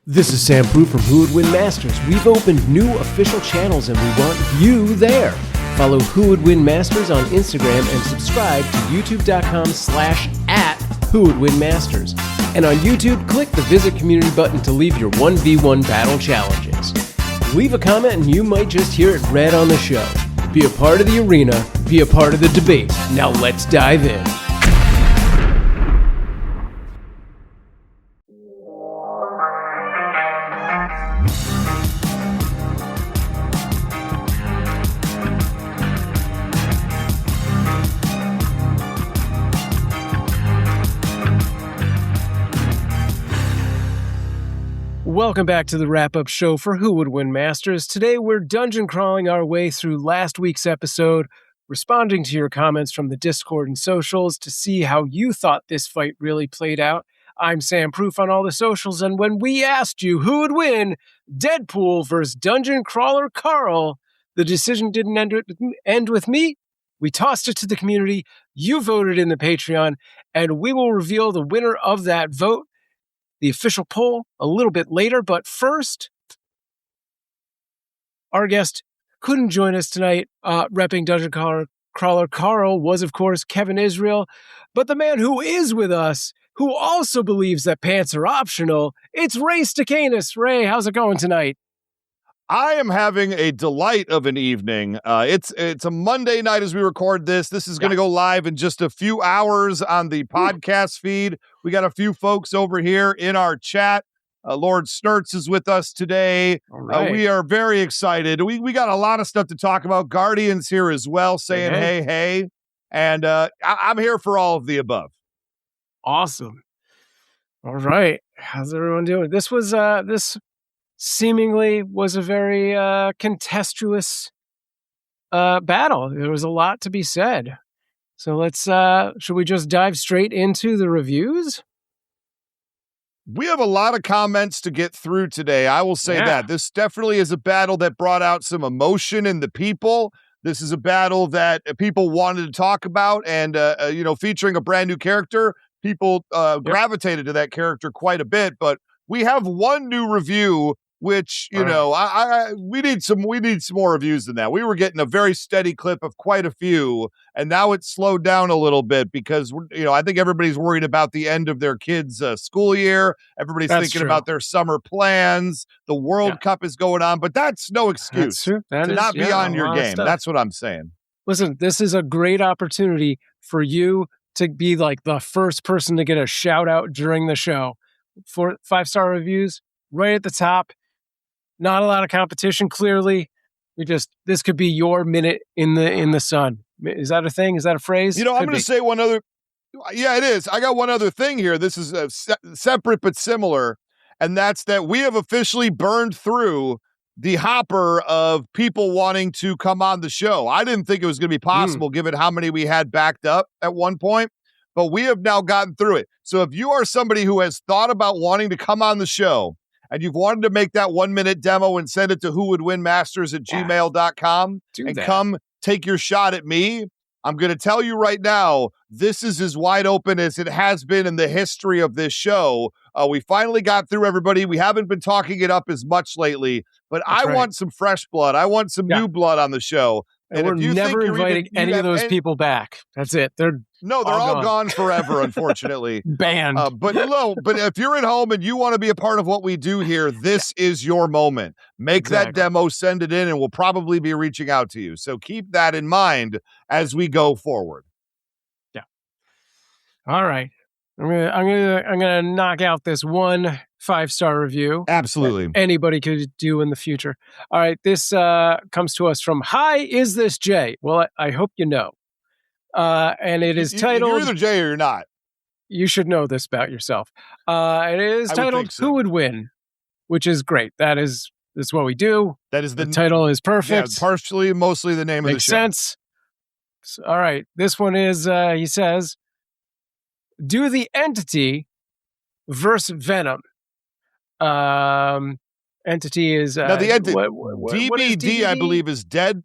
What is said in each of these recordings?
This is Sam Prue from Who Would Win Masters. We've opened new official channels and we want you there. Follow Who Would Win Masters on Instagram and subscribe to youtube.com/@WhoWouldWinMasters. And on YouTube, click the Visit Community button to leave your 1v1 battle challenges. Leave a comment and you might just hear it read on the show. Be a part of the arena, be a part of the debate. Now let's dive in. Welcome back to the wrap-up show for Who Would Win Masters. Today we're dungeon crawling our way through last week's episode, responding to your comments from the Discord and socials to see how you thought this fight really played out. I'm Sam Proof on all the socials, and when we asked you who would win, Deadpool versus Dungeon Crawler Carl, the decision didn't end with me. We tossed it to the community, you voted in the Patreon, and we will reveal the winner of that vote. The official poll a little bit later, but first, our guest couldn't join us tonight. Repping Dungeon Crawler Carl was, of course, Kevin Israel, but the man who is with us, who also believes that pants are optional, it's Ray Stacanis. Ray, how's it going tonight? I am having a delight of an evening. It's a Monday night as we record this. This is going to go live in just a few hours on the podcast feed. We got a few folks over here in our chat. Lord Sturts is with us today. All right. We are very excited. We got a lot of stuff to talk about. Guardian's here as well, saying hey. And I'm here for all of the above. Awesome. All right. How's everyone doing? This was this seemingly was a very contestuous battle. There was a lot to be said. So let's, should we just dive straight into the reviews? We have a lot of comments to get through today. I will say that. This definitely is a battle that brought out some emotion in the people. This is a battle that people wanted to talk about and, featuring a brand new character, people gravitated to that character quite a bit. But we have one new review which, we need some more reviews than that. We were getting a very steady clip of quite a few, and now it's slowed down a little bit because, I think everybody's worried about the end of their kids' school year. Everybody's thinking about their summer plans. The World Cup is going on, but that's no excuse to not be on your game. That's what I'm saying. Listen, this is a great opportunity for you to be like the first person to get a shout out during the show. For 5-star reviews, right at the top. Not a lot of competition, clearly. This could be your minute in the sun. Is that a thing? Is that a phrase? I'm going to say one other. Yeah, it is. I got one other thing here. This is separate but similar, and that's that we have officially burned through the hopper of people wanting to come on the show. I didn't think it was going to be possible given how many we had backed up at one point, but we have now gotten through it. So if you are somebody who has thought about wanting to come on the show, and you've wanted to make that 1-minute demo and send it to whowouldwinmasters@gmail.com come take your shot at me, I'm going to tell you right now, this is as wide open as it has been in the history of this show. We finally got through everybody. We haven't been talking it up as much lately, but I want some fresh blood. I want some new blood on the show. And we're never inviting any of those people back. That's it. They're all gone forever, unfortunately. Banned. But if you're at home and you want to be a part of what we do here, this is your moment. Make that demo, send it in, and we'll probably be reaching out to you. So keep that in mind as we go forward. Yeah. All right. I'm gonna knock out this one 5-star review. Absolutely. Anybody could do in the future. All right. This comes to us from Hi, Is This Jay? Well, I hope you know. And it is titled... You're either Jay or you're not. You should know this about yourself. It is titled Who Would Win? Which is great. That's what we do. That is the title is perfect. Yeah, mostly the name of the show. Makes sense. So, all right. This one is, he says, do the Entity versus Venom. Entity is now the Entity. What DBD, is I believe, is Dead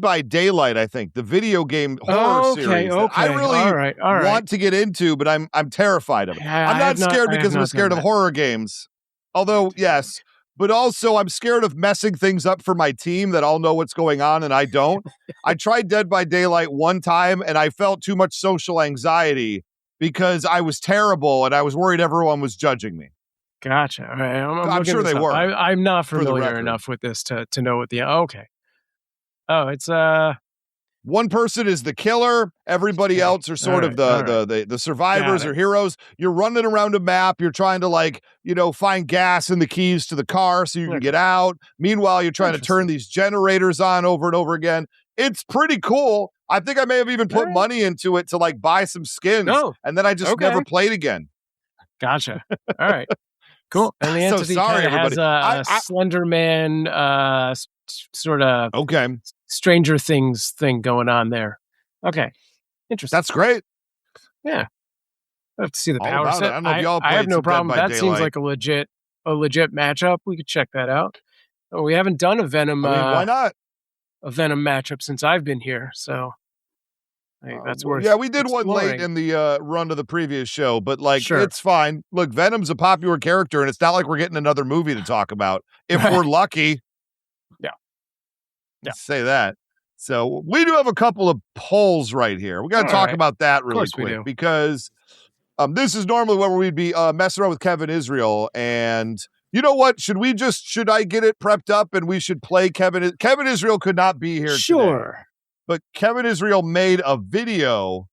by Daylight. I think the video game horror series. That I really want to get into, but I'm terrified of it. I'm not scared because I'm scared of horror games. Although, yes, but also I'm scared of messing things up for my team that all know what's going on and I don't. I tried Dead by Daylight one time and I felt too much social anxiety because I was terrible and I was worried everyone was judging me. Gotcha. All right, I'm I'm looking sure this they up. were, I'm not for the familiar record. enough with this to know what the okay. Oh, it's one person is the killer. Everybody else are sort of the survivors or heroes. You're running around a map. You're trying to find gas and the keys to the car so you can get out. Meanwhile, you're trying to turn these generators on over and over again. It's pretty cool. I think I may have even put money into it to buy some skins. And then I just never played again. Gotcha. All right. Cool. And the entity sorry, everybody. has a Slender Man sort of Stranger Things thing going on there. Okay. Interesting. That's great. Yeah. I have to see the All power set. I don't know if y'all played I have no some problem. Dead by That seems Daylight. like a legit matchup. We could check that out. Oh, we haven't done a Venom why not? A Venom matchup since I've been here, so that's worth we did exploring. one late in the run of the previous show, but it's fine. Look, Venom's a popular character, and it's not like we're getting another movie to talk about if we're lucky. Yeah. Let's say that. So we do have a couple of polls right here. We got to talk about that really quick because this is normally where we'd be messing around with Kevin Israel. And you know what? Should I get it prepped up and we should play Kevin? Kevin Israel could not be here today. But Kevin Israel made a video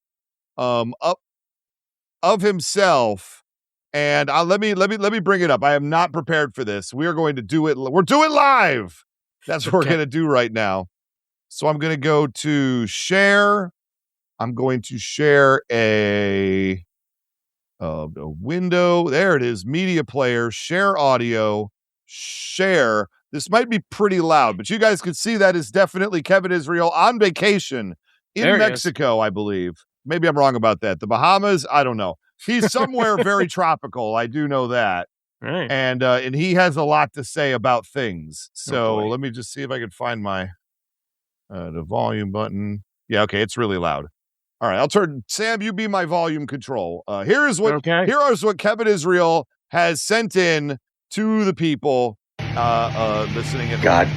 of himself, and let me bring it up. I am not prepared for this. We are going to do it. We're doing live. That's what we're going to do right now. So I'm going to go to share. I'm going to share a window. There it is. Media player, share audio, share. This might be pretty loud, but you guys can see that is definitely Kevin Israel on vacation in Mexico, I believe. Maybe I'm wrong about that. The Bahamas, I don't know. He's somewhere very tropical. I do know that. Right. And he has a lot to say about things. So let me just see if I can find my the volume button. Yeah, okay, it's really loud. All right, I'll turn Sam, you be my volume control. Here is what Kevin Israel has sent in to the people listening at God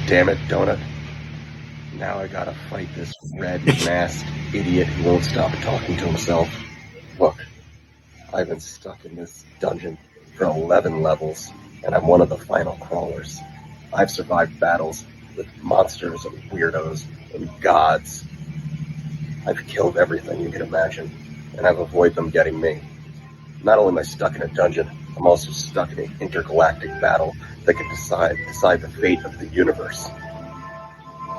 damn it, Donut. Now I gotta fight this red masked idiot who won't stop talking to himself. Look, I've been stuck in this dungeon for 11 levels, and I'm one of the final crawlers. I've survived battles with monsters and weirdos and gods. I've killed everything you can imagine, and I've avoided them getting me. Not only am I stuck in a dungeon, I'm also stuck in an intergalactic battle that can decide the fate of the universe.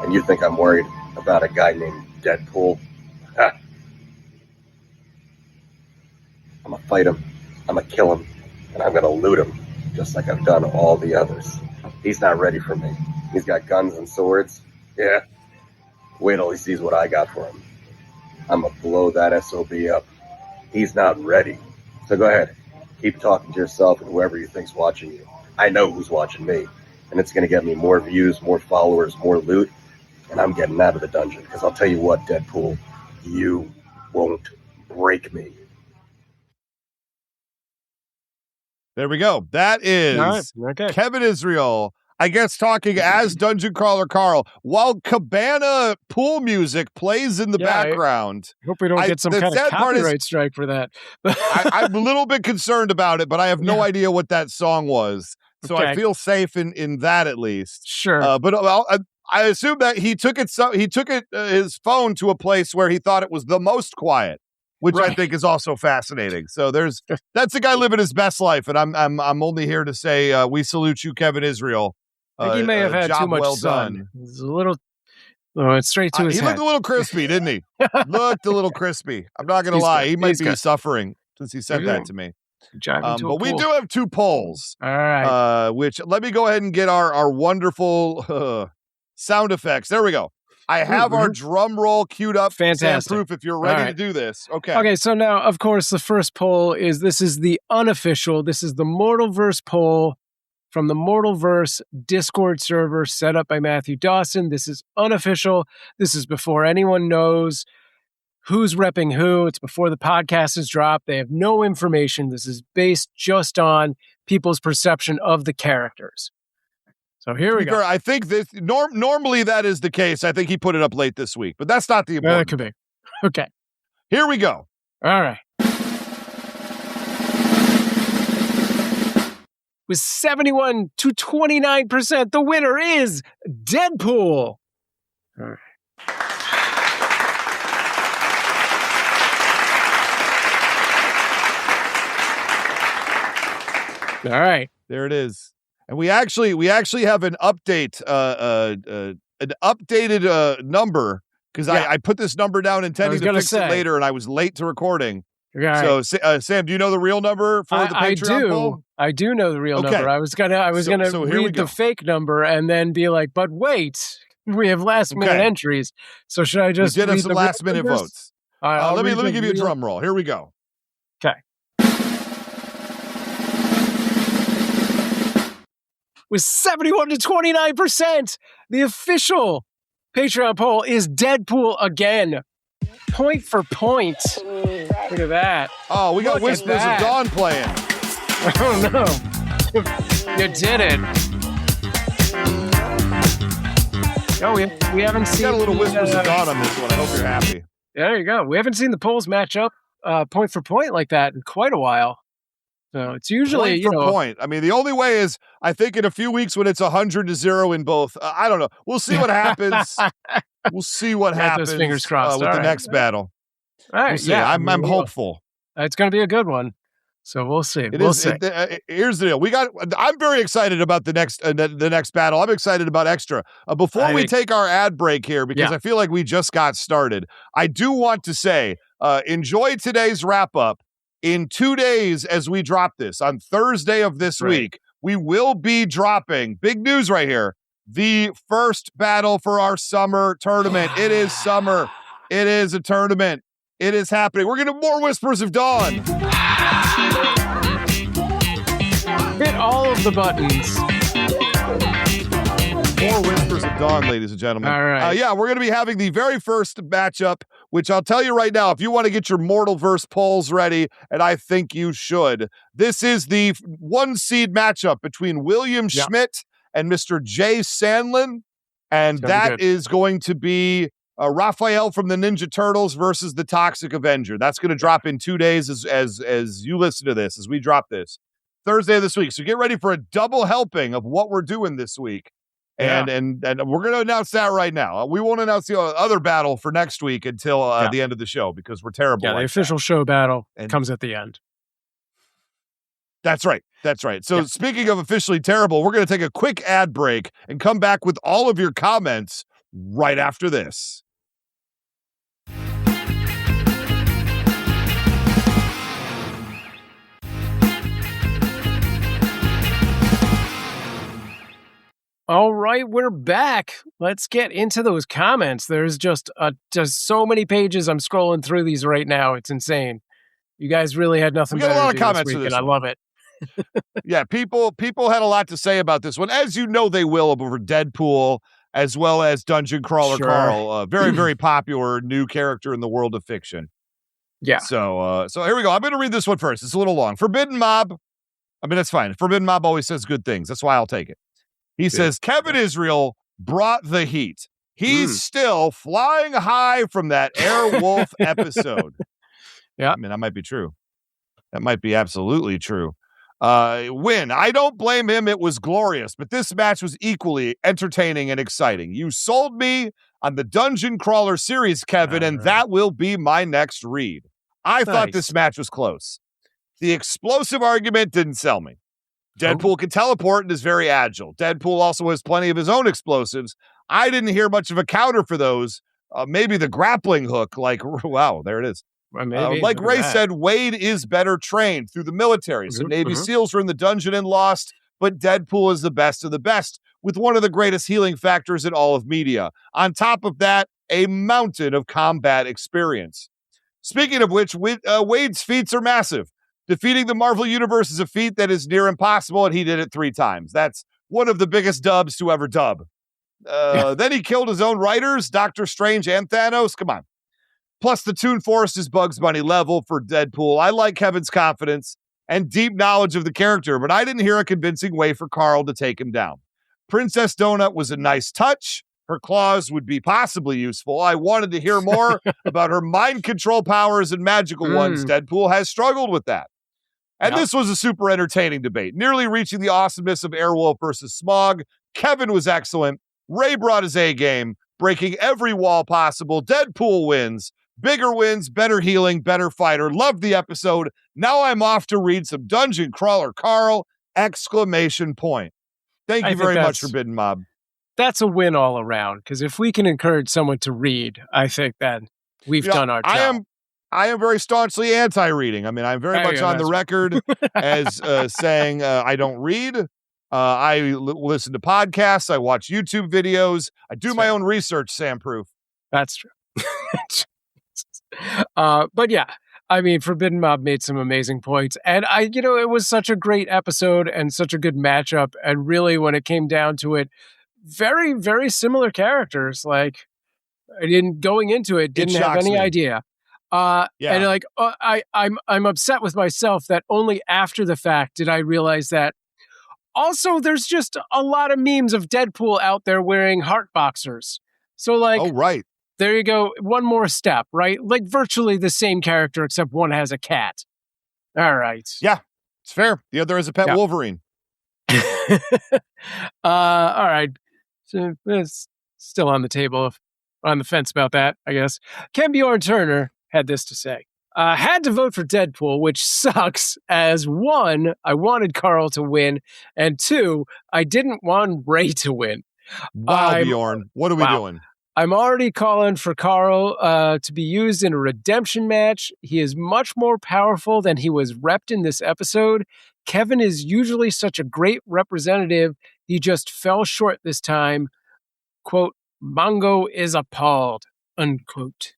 And you think I'm worried about a guy named Deadpool? Ha! I'm gonna fight him, I'm gonna kill him, and I'm gonna loot him, just like I've done all the others. He's not ready for me. He's got guns and swords. Yeah. Wait till he sees what I got for him. I'm gonna blow that SOB up. He's not ready. So go ahead. Keep talking to yourself and whoever you think's watching you. I know who's watching me. And it's gonna get me more views, more followers, more loot. And I'm getting out of the dungeon. Because I'll tell you what, Deadpool, you won't break me. There we go. That is Kevin Israel, I guess, talking as Dungeon Crawler Carl, while Cabana pool music plays in the background. I hope we don't get some kind of copyright strike for that. I'm a little bit concerned about it, but I have no idea what that song was. So I feel safe in that at least. Sure. But I assume that he took his phone to a place where he thought it was the most quiet, which I think is also fascinating. So that's a guy living his best life, and I'm only here to say we salute you, Kevin Israel. I think he may have had too much sun. It's a little. Oh, it's straight to his head. He looked a little crispy, didn't he? Looked a little crispy. I'm not going to lie. He might be suffering since he said that to me. But we do have two polls. All right. Which let me go ahead and get our wonderful sound effects. There we go. I have our drum roll queued up. Fantastic. Proof if you're ready to do this. Okay. Okay, so now, of course, the first poll is the unofficial. This is the Mortalverse poll from the Mortalverse Discord server set up by Matthew Dawson. This is unofficial. This is before anyone knows who's repping who. It's before the podcast is dropped. They have no information. This is based just on people's perception of the characters. So here we go. Fair, I think this normally that is the case. I think he put it up late this week, but that's not the important. That could be. Okay. Here we go. All right. With 71 to 29%, the winner is Deadpool. All right. All right. There it is. And we actually have an update, an updated number, because I put this number down intending to fix it later, and I was late to recording. Right. So, Sam, do you know the real number for the Patreon poll? I do know the real number. I was gonna read the fake number and then be like, but wait, we have last minute entries. So should I just? We did have some last minute votes. Let me give you a drum roll. Here we go. Okay. With 71 to 29%, the official Patreon poll is Deadpool again. Point for point. Look at that. Oh, we got Whispers of Dawn playing. Oh, no. You did it. Oh, we haven't seen... Got a little Whispers of Dawn on this one. I hope you're happy. There you go. We haven't seen the polls match up point for point like that in quite a while. So it's usually, point for point. I mean, the only way is, I think in a few weeks when it's 100-0 in both, I don't know. We'll see what happens. We'll see what happens. Fingers crossed with the next battle. All right. We'll see. I'm hopeful. It's going to be a good one. So we'll see. Here's the deal. I'm very excited about the next battle. I'm excited about Extra. Before we take our ad break here, because I feel like we just got started, I do want to say, enjoy today's wrap up. In 2 days, as we drop this on Thursday of this week, we will be dropping big news right here. The first battle for our summer tournament. It is summer. It is a tournament. It is happening. We're getting more Whispers of Dawn. Hit all of the buttons. More Whispers of Dawn, ladies and gentlemen. All right. We're going to be having the very first matchup, which I'll tell you right now, if you want to get your Mortalverse polls ready, and I think you should, this is the 1 seed matchup between William Schmidt and Mr. Jay Sandlin, and that is going to be Raphael from the Ninja Turtles versus the Toxic Avenger. That's going to drop in 2 days as you listen to this, as we drop this. Thursday of this week. So get ready for a double helping of what we're doing this week. And we're going to announce that right now. We won't announce the other battle for next week until the end of the show, because we're terrible. Yeah, the official show battle comes at the end. That's right. So speaking of officially terrible, we're going to take a quick ad break and come back with all of your comments right after this. All right, we're back. Let's get into those comments. There's just so many pages. I'm scrolling through these right now. It's insane. You guys really had nothing better to do. We got a lot of comments this week, and I love it. Yeah, people had a lot to say about this one, as you know they will, over Deadpool, as well as Dungeon Crawler Carl, a very, very popular new character in the world of fiction. Yeah. So here we go. I'm going to read this one first. It's a little long. Forbidden Mob. I mean, that's fine. Forbidden Mob always says good things. That's why I'll take it. He says, Kevin Israel brought the heat. He's still flying high from that Airwolf episode. Yeah. I mean, that might be true. That might be absolutely true. Win. I don't blame him. It was glorious, but this match was equally entertaining and exciting. You sold me on the Dungeon Crawler series, Kevin, and that will be my next read. I thought this match was close. The explosive argument didn't sell me. Deadpool can teleport and is very agile. Deadpool also has plenty of his own explosives. I didn't hear much of a counter for those. Maybe the grappling hook, wow, there it is. Like Ray said, Wade is better trained through the military. So Navy SEALs were in the dungeon and lost, but Deadpool is the best of the best, with one of the greatest healing factors in all of media. On top of that, a mountain of combat experience. Speaking of which, Wade's feats are massive. Defeating the Marvel Universe is a feat that is near impossible, and he did it 3 times. That's one of the biggest dubs to ever dub. Then he killed his own writers, Doctor Strange and Thanos. Come on. Plus, the Toon Forest is Bugs Bunny level for Deadpool. I like Kevin's confidence, and deep knowledge of the character, but I didn't hear a convincing way for Carl to take him down. Princess Donut was a nice touch. Her claws would be possibly useful. I wanted to hear more about her mind control powers and magical ones. Deadpool has struggled with that. And this was a super entertaining debate, nearly reaching the awesomeness of Airwolf versus Smog. Kevin was excellent. Ray brought his A game, breaking every wall possible. Deadpool wins. Bigger wins, better healing, better fighter. Loved the episode. Now I'm off to read some Dungeon Crawler Carl! Exclamation point. Thank you very much, Forbidden Mob. That's a win all around, because if we can encourage someone to read, I think that we've done our job. I am very staunchly anti-reading. I mean, I'm very much on the record as saying I don't read. I listen to podcasts. I watch YouTube videos. I do my own research, Sam Proof. That's true. But yeah, I mean, Forbidden Mob made some amazing points. And it was such a great episode and such a good matchup. And really, when it came down to it, very, very similar characters. Like, I didn't have any idea. And like, I'm upset with myself that only after the fact did I realize that. Also, there's just a lot of memes of Deadpool out there wearing heart boxers. So like, oh right, there you go. One more step, right? Like virtually the same character except one has a cat. All right. Yeah, it's fair. The other is a pet Wolverine. All right. So it's still on the table, on the fence about that, I guess. Ken Bjorn Turner had this to say. Had to vote for Deadpool, which sucks, as 1, I wanted Carl to win, and 2, I didn't want Ray to win. Wow, Bjorn. What are we doing? I'm already calling for Carl to be used in a redemption match. He is much more powerful than he was repped in this episode. Kevin is usually such a great representative. He just fell short this time. Quote, Mongo is appalled, unquote.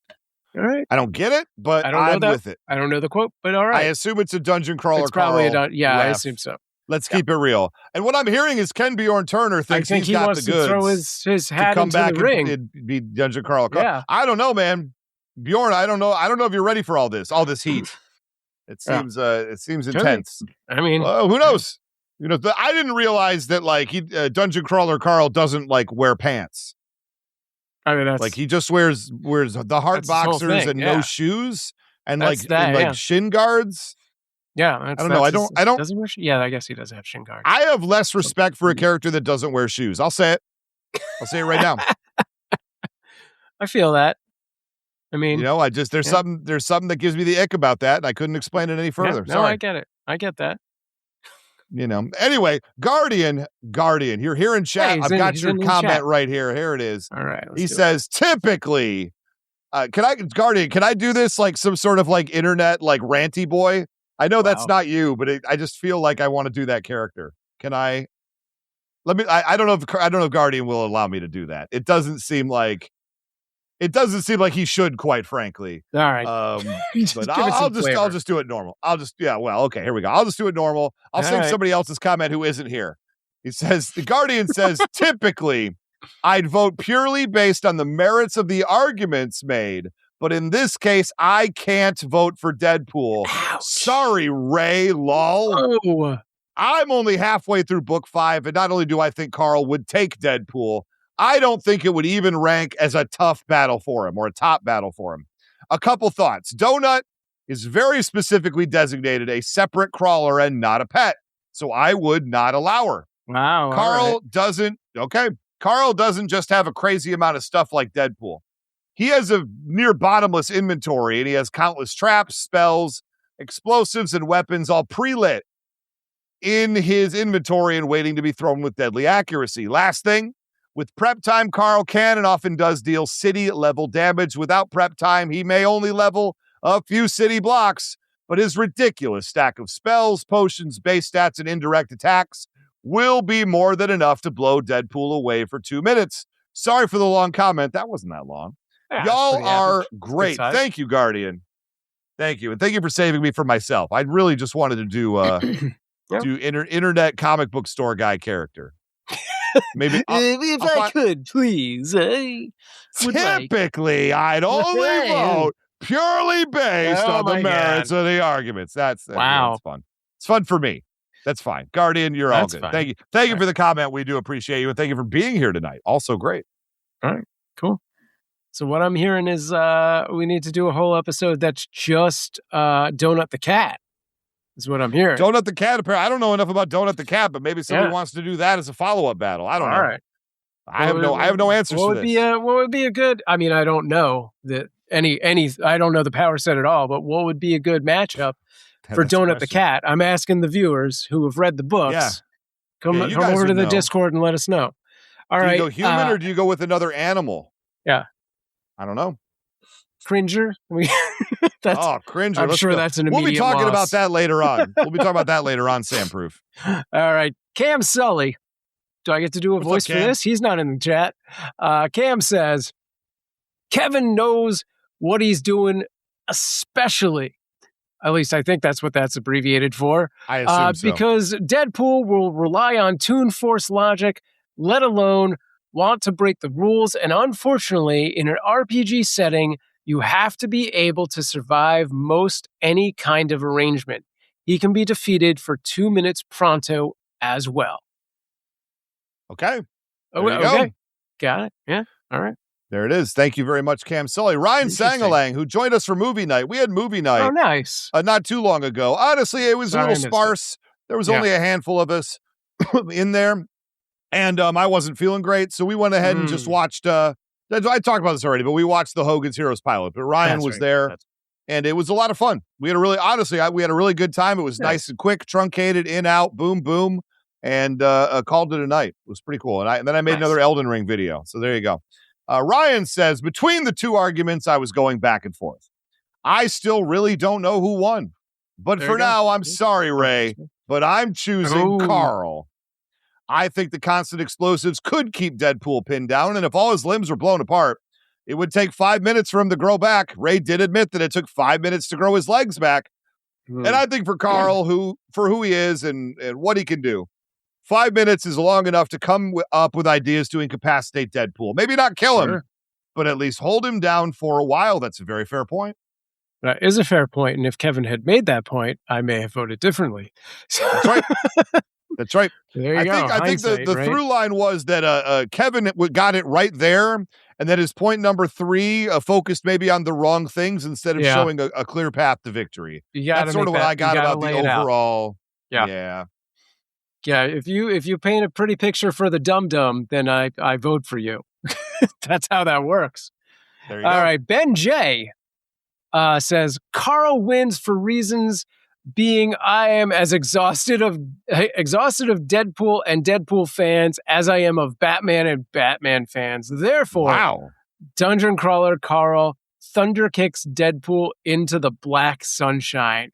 All right. I don't get it, but I'm with it. I don't know the quote, but all right. I assume it's a Dungeon Crawler. It's probably Carl yeah, laugh. I assume so. Let's keep it real. And what I'm hearing is Ken Bjorn Turner thinks he got wants the goods to throw his hat to come into back the ring and be Dungeon Crawler. Yeah. I don't know, man. Bjorn, I don't know if you're ready for all this heat. It seems intense. I mean, who knows? I didn't realize that Dungeon Crawler Carl doesn't wear pants. I mean, that's like he just wears the heart boxers and no shoes and shin guards. Yeah, I don't know. I don't. Does he wear yeah, I guess he does have shin guards. I have less respect for a character that doesn't wear shoes. I'll say it. I'll say it right now. I feel that. I mean, there's something that gives me the ick about that, and I couldn't explain it any further. No, I get it. I get that. Anyway, Guardian, you're here in chat. I've got your comment right here. Here it is. All right. He says, typically, can I do this like some sort of internet ranty boy? I know that's not you, but I just feel like I want to do that character. Can I? I don't know if Guardian will allow me to do that. It doesn't seem like he should, quite frankly. All right. But I'll just do it normal. Okay, here we go. I'll just do it normal. I'll sing somebody else's comment who isn't here. He says, the Guardian says, typically, I'd vote purely based on the merits of the arguments made. But in this case, I can't vote for Deadpool. Ouch. Sorry, Ray, lol. Oh. I'm only halfway through book 5, and not only do I think Carl would take Deadpool, I don't think it would even rank as a tough battle for him or a top battle for him. A couple thoughts. Donut is very specifically designated a separate crawler and not a pet, so I would not allow her. Wow. Carl doesn't just have a crazy amount of stuff like Deadpool. He has a near bottomless inventory, and he has countless traps, spells, explosives, and weapons all pre-lit in his inventory and waiting to be thrown with deadly accuracy. Last thing, with prep time, Carl can and often does deal city-level damage. Without prep time, he may only level a few city blocks, but his ridiculous stack of spells, potions, base stats, and indirect attacks will be more than enough to blow Deadpool away for 2 minutes. Sorry for the long comment. That wasn't that long. Yeah, y'all are great. Thank you, Guardian. Thank you. And thank you for saving me from myself. I really just wanted to do internet comic book store guy character. Maybe if I could, please. Typically, I'd only vote purely based on the merits of the arguments. That's wow. It's fun. It's fun for me. That's fine. Guardian, you're all good. Fine. Thank you. Thank you for the comment. We do appreciate you. And thank you for being here tonight. Also great. All right, cool. So what I'm hearing is we need to do a whole episode that's just Donut the Cat, is what I'm hearing. Donut the Cat, apparently. I don't know enough about Donut the Cat, but maybe somebody wants to do that as a follow-up battle. I don't know. All right. I have no answers to this. What would be a good, I mean, I don't know that I don't know the power set at all, but what would be a good matchup for Donut the Cat? I'm asking the viewers who have read the books. Yeah. Come over to the Discord and let us know. All right. Do you go human or do you go with another animal? Yeah. I don't know. Cringer. Cringer. I'm sure that's an immediate We'll be talking loss. about that later on. Sam Proof. All right. Cam Sully. Do I get to do a voice for this? He's not in the chat. Cam says, Kevin knows what he's doing, especially. At least I think that's what that's abbreviated for. I assume so. Because Deadpool will rely on Toon Force logic, let alone want to break the rules. And unfortunately, in an RPG setting, you have to be able to survive most any kind of arrangement. He can be defeated for 2 minutes pronto as well. Okay. Okay. Got it. Yeah. All right. There it is. Thank you very much, Cam Sully. Ryan Sangalang, who joined us for movie night. We had movie night. Oh, nice. Not too long ago. Honestly, it was a little sparse. There was only a handful of us in there. And I wasn't feeling great. So we went ahead and just watched. I talked about this already, but we watched the Hogan's Heroes pilot. But Ryan was there. And it was a lot of fun. We had a really good time. It was nice and quick, truncated, in, out, boom, boom. And called it a night. It was pretty cool. And then I made another Elden Ring video. So there you go. Ryan says, between the two arguments, I was going back and forth. I still really don't know who won. But for now, I'm sorry, Ray, but I'm choosing Carl. I think the constant explosives could keep Deadpool pinned down. And if all his limbs were blown apart, it would take 5 minutes for him to grow back. Ray did admit that it took 5 minutes to grow his legs back. And I think for Carl, who he is and what he can do, 5 minutes is long enough to come up with ideas to incapacitate Deadpool. Maybe not kill him, but at least hold him down for a while. That's a very fair point. That is a fair point. And if Kevin had made that point, I may have voted differently. That's right. That's right. There you go. I think the through line was that Kevin got it right there. And that his point number 3 focused maybe on the wrong things instead of showing a clear path to victory. That's sort of what I got about the overall. Yeah. Yeah, if you paint a pretty picture for the dum-dum, then I vote for you. That's how that works. There you go. All right, Ben J says, Carl wins for reasons being I am as exhausted of Deadpool and Deadpool fans as I am of Batman and Batman fans. Therefore, Dungeon Crawler Carl thunder kicks Deadpool into the black sunshine.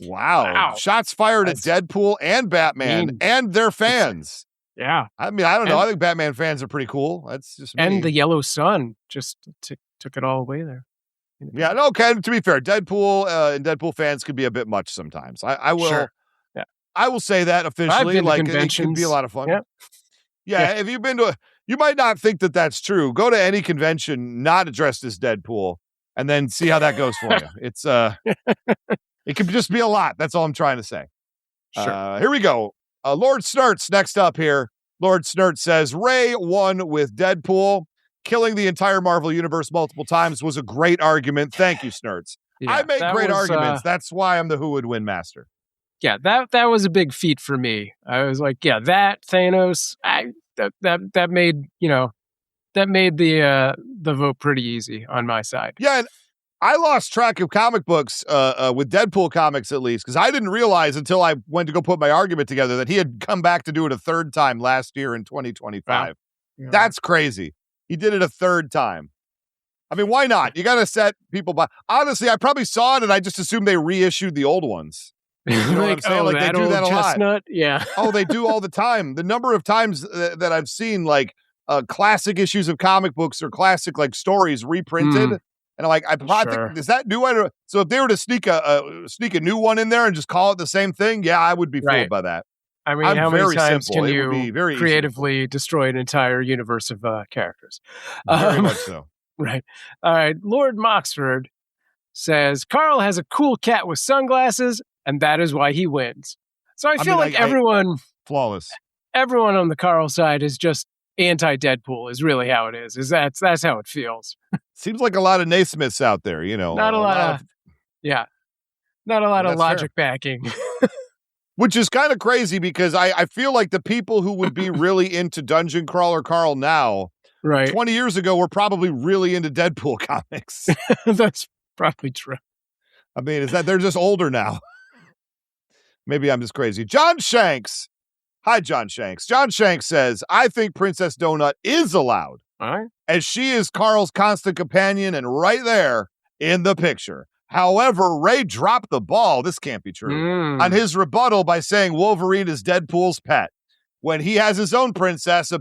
Wow. Shots fired at Deadpool and Batman and their fans. Yeah. I mean, I don't know. I think Batman fans are pretty cool. That's just me. And the yellow sun just took it all away there. Yeah, no, okay. To be fair, Deadpool and Deadpool fans could be a bit much sometimes. I will. Sure. Yeah. I will say that officially. Like, it could be a lot of fun. Yeah. If you've been to you might not think that that's true. Go to any convention not dressed as Deadpool and then see how that goes for you. It's it could just be a lot. That's all I'm trying to say. Sure. Here we go. Lord Snurts next up here. Lord Snurts says, Ray won with Deadpool. Killing the entire Marvel Universe multiple times was a great argument. Thank you, Snurts. Yeah, I make great arguments. That's why I'm the Who Would Win Master. Yeah, that was a big feat for me. I was like, yeah, that Thanos, that made the vote pretty easy on my side. Yeah, and I lost track of comic books with Deadpool comics, at least, because I didn't realize until I went to go put my argument together that he had come back to do it a third time last year in 2025. Wow. Yeah. That's crazy. He did it a third time. I mean, why not? You got to set people by. Honestly, I probably saw it and I just assumed they reissued the old ones. You know what I'm saying? Like they do that a lot. Yeah. Oh, they do all the time. The number of times that I've seen like classic issues of comic books or classic like stories reprinted. And I'm like, I think, is that new? So if they were to sneak a new one in there and just call it the same thing, yeah, I would be fooled by that. I mean, how many times can you creatively destroy an entire universe of characters? Very much so. Right. All right. Lord Moxford says, Carl has a cool cat with sunglasses, and that is why he wins. So I feel like everyone flawless. Everyone on the Carl side is just anti-Deadpool is really how it is. That's how it feels. Seems like a lot of Naismiths out there, Not a lot of not a lot of logic backing. Which is kind of crazy because I feel like the people who would be really into Dungeon Crawler Carl now, right, 20 years ago, were probably really into Deadpool comics. That's probably true. I mean, is that they're just older now? Maybe I'm just crazy. John Shanks. Hi, John Shanks. John Shanks says, I think Princess Donut is allowed, as she is Carl's constant companion and right there in the picture. However, Ray dropped the ball. This can't be true. On his rebuttal by saying Wolverine is Deadpool's pet when he has his own princess, a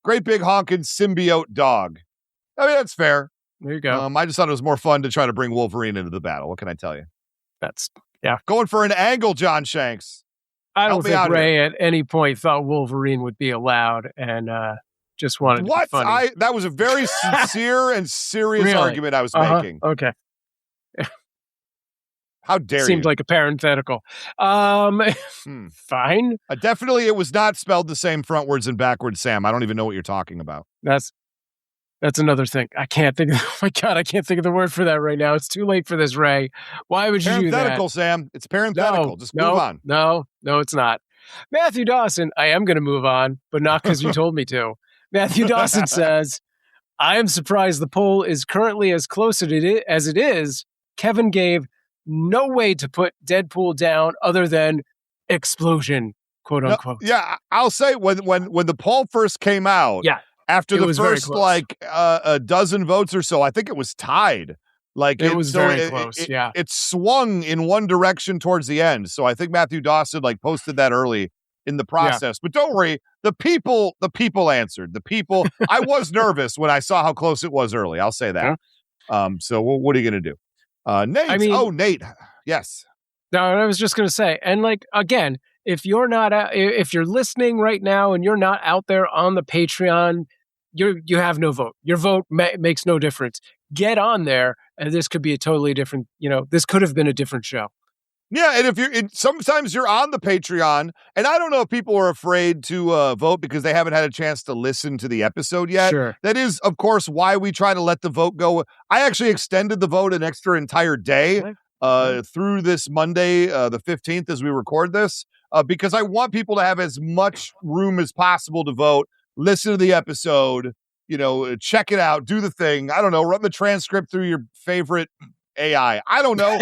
great big honking symbiote dog. I mean, that's fair. There you go. I just thought it was more fun to try to bring Wolverine into the battle. What can I tell you? Yeah. Going for an angle, John Shanks. I don't think Ray at any point thought Wolverine would be allowed and just wanted to be funny. That was a very sincere and serious argument I was making. Okay. How dare you? Seemed like a parenthetical. Fine. Definitely it was not spelled the same frontwards and backwards, Sam. I don't even know what you're talking about. That's another thing. I can't think of, oh my God, I can't think of the word for that right now. It's too late for this, Ray. Why would you do that? Parenthetical, Sam. It's parenthetical. Just move on. No, it's not. Matthew Dawson, I am going to move on, but not because you told me to. Matthew Dawson says, I am surprised the poll is currently as close as it is. Kevin gave no way to put Deadpool down other than explosion, quote unquote. I'll say when the poll first came out, after the first a dozen votes or so, I think it was tied. Like it was very close. It swung in one direction towards the end. So I think Matthew Dawson posted that early in the process. But don't worry, the people answered. The people. I was nervous when I saw how close it was early. I'll say that. So what are you gonna do? Nate. Nate. Yes. No, I was just going to say, and again, if you're not, if you're listening right now and you're not out there on the Patreon, you have no vote. Your vote makes no difference. Get on there, and this could be a totally different. This could have been a different show. Yeah, and sometimes you're on the Patreon, and I don't know if people are afraid to vote because they haven't had a chance to listen to the episode yet. Sure. That is, of course, why we try to let the vote go. I actually extended the vote an extra entire day through this Monday, the 15th, as we record this, because I want people to have as much room as possible to vote, listen to the episode, check it out, do the thing. I don't know, run the transcript through your favorite AI. I don't know.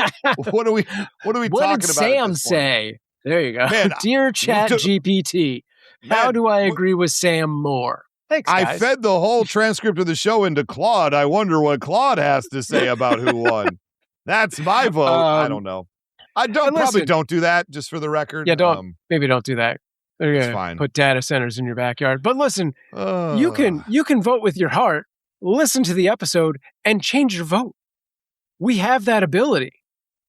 What are we talking about? What did Sam say? There you go. Man, Dear Chat GPT, how do I agree with Sam more? Thanks, guys. I fed the whole transcript of the show into Claude. I wonder what Claude has to say about who won. That's my vote. I don't know. I probably don't do that, just for the record. Yeah, maybe don't do that. It's fine. Put data centers in your backyard. But listen, you can vote with your heart, listen to the episode, and change your vote. We have that ability.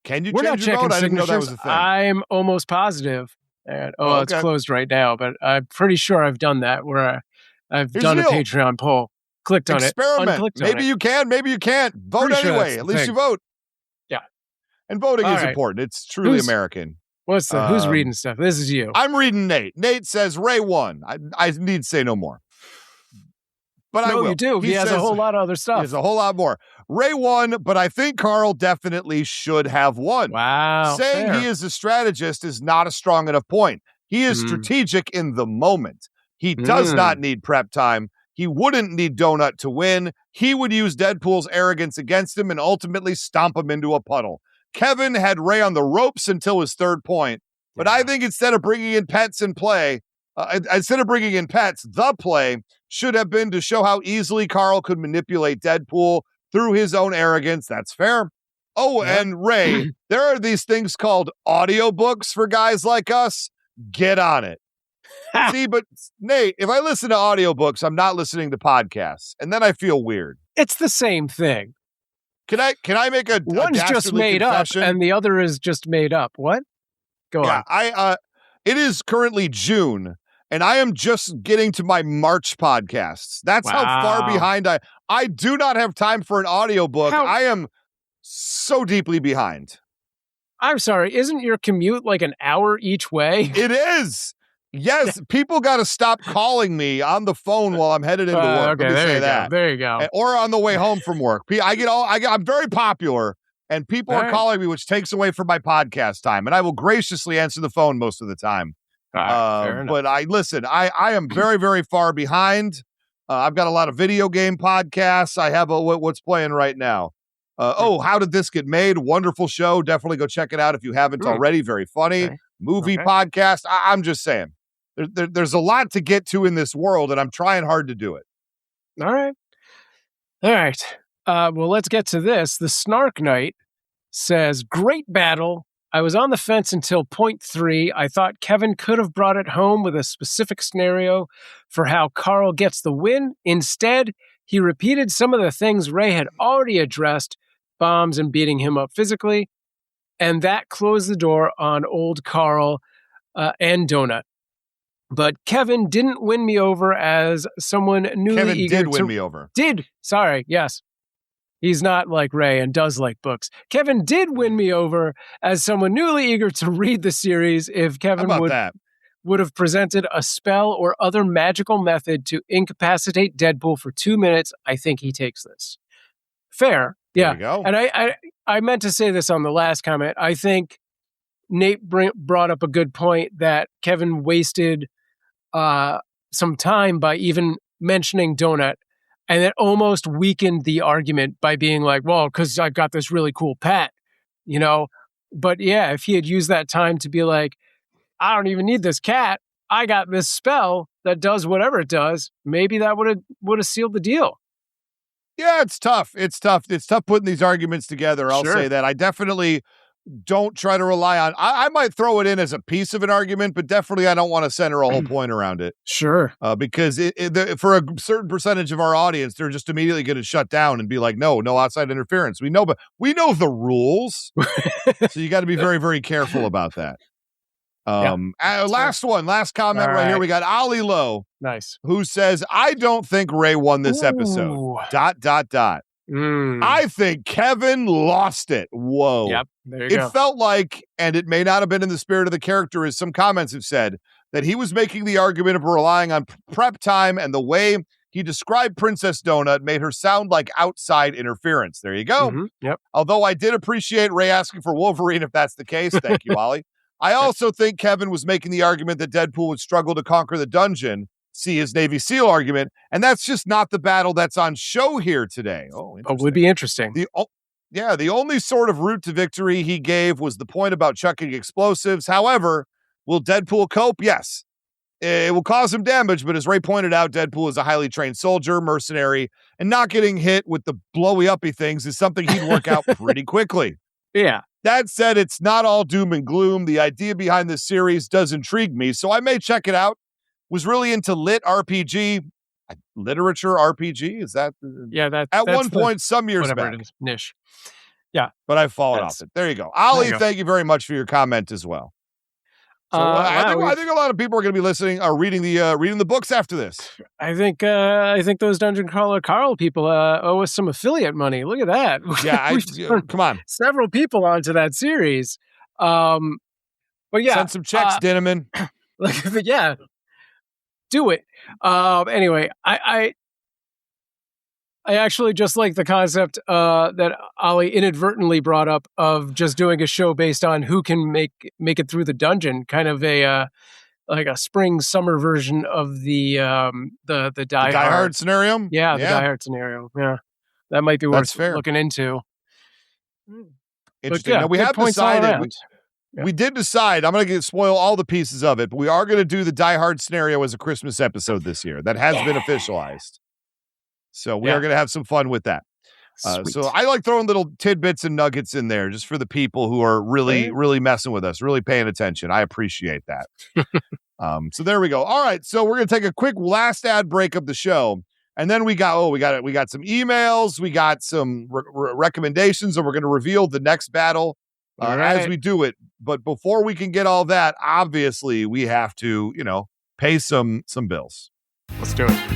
Can you We're change not your vote? I didn't know that signatures. was a thing. I'm almost positive. And, it's closed right now, but I'm pretty sure I've done that where I've done a Patreon poll. Clicked on Experiment. it. Maybe you can, maybe you can't. Vote anyway. At least you vote. Yeah. And voting is important. It's truly American. Who's reading stuff? This is you. I'm reading Nate. Nate says Ray won. I need to say no more. But I will. You do. He has a whole lot of other stuff. He has a whole lot more. Ray won, but I think Carl definitely should have won. Wow. Saying he is a strategist is not a strong enough point. He is strategic in the moment. He does not need prep time. He wouldn't need Donut to win. He would use Deadpool's arrogance against him and ultimately stomp him into a puddle. Kevin had Ray on the ropes until his third point. But I think instead of bringing in pets in play, the play should have been to show how easily Carl could manipulate Deadpool through his own arrogance. That's fair. And Ray, there are these things called audiobooks for guys like us. Get on it. See, but Nate, if I listen to audiobooks, I'm not listening to podcasts, and then I feel weird. It's the same thing. Can I make a one's just made confession? Up and the other is just made up? What? Go on. It is currently June, and I am just getting to my March podcasts. That's how far behind I do not have time for an audiobook. I am so deeply behind. I'm sorry, isn't your commute like an hour each way? It is. Yes, people got to stop calling me on the phone while I'm headed into work. Okay, Let me say that. There you go. Or on the way home from work. I'm very popular, and people are calling me, which takes away from my podcast time. And I will graciously answer the phone most of the time. But I am very, very far behind. I've got a lot of video game podcasts. I have what's playing right now. How Did This Get Made? Wonderful show. Definitely go check it out if you haven't already. Very funny. Movie podcast. I'm just saying. There's a lot to get to in this world, and I'm trying hard to do it. All right. Well, let's get to this. The Snark Knight says, great battle. I was on the fence until point 3. I thought Kevin could have brought it home with a specific scenario for how Carl gets the win. Instead, he repeated some of the things Ray had already addressed, bombs and beating him up physically, and that closed the door on old Carl and Donut. But Kevin didn't win me over as someone newly Kevin eager did win me over. Yes. He's not like Ray and does like books. Kevin did win me over as someone newly eager to read the series if Kevin would have presented a spell or other magical method to incapacitate Deadpool for 2 minutes. I think he takes this. Fair. Yeah. There you go. And I meant to say this on the last comment. I think Nate brought up a good point that Kevin wasted some time by even mentioning Donut, and it almost weakened the argument by being like, well, because I've got this really cool pet, But yeah, if he had used that time to be like, I don't even need this cat, I got this spell that does whatever it does, maybe that would have sealed the deal. Yeah, it's tough. It's tough putting these arguments together. I'll say that. I definitely don't try to rely on, I might throw it in as a piece of an argument, but definitely I don't want to center a whole point around it. Sure. Because for a certain percentage of our audience, they're just immediately going to shut down and be like, no outside interference. We know the rules. So you got to be very, very careful about that. Last comment right here. We got Ollie Lowe. Nice. Who says, I don't think Ray won this episode. ... I think Kevin lost it. Whoa. Yep. There you go. It felt like, and it may not have been in the spirit of the character, as some comments have said, that he was making the argument of relying on prep time, and the way he described Princess Donut made her sound like outside interference. There you go. Mm-hmm. Yep. Although I did appreciate Ray asking for Wolverine if that's the case. Thank you, Ollie. I also think Kevin was making the argument that Deadpool would struggle to conquer the dungeon. See his Navy SEAL argument, and that's just not the battle that's on show here today. It would be interesting. The only sort of route to victory he gave was the point about chucking explosives. However, will Deadpool cope? Yes. It will cause him damage, but as Ray pointed out, Deadpool is a highly trained soldier, mercenary, and not getting hit with the blowy-uppy things is something he'd work out pretty quickly. Yeah. That said, it's not all doom and gloom. The idea behind this series does intrigue me, so I may check it out. Was really into literature RPG. Is that? At one point, some years back. It is. Niche. Yeah. But I've fallen off it. There you go. Ollie, thank you very much for your comment as well. So I think a lot of people are going to be listening or reading the books after this. I think those Dungeon Crawler Carl people owe us some affiliate money. Look at that. Yeah, come on. Several people onto that series. But yeah, send some checks, Dinneman. Yeah. Do it. Anyway, I actually just like the concept that Ollie inadvertently brought up of just doing a show based on who can make it through the dungeon, kind of a like a spring summer version of the Die Hard scenario. Yeah, the Die Hard scenario. Yeah, that might be worth looking into. Interesting. Now we have decided. We did decide, I'm going to spoil all the pieces of it, but we are going to do the Die Hard scenario as a Christmas episode this year. That has been officialized. So we are going to have some fun with that. So I like throwing little tidbits and nuggets in there just for the people who are really, really messing with us, really paying attention. I appreciate that. So there we go. All right. So we're going to take a quick last ad break of the show. And then we got some emails. We got some recommendations, and we're going to reveal the next battle. As we do it. But before we can get all that, obviously we have to, pay some bills. Let's do it.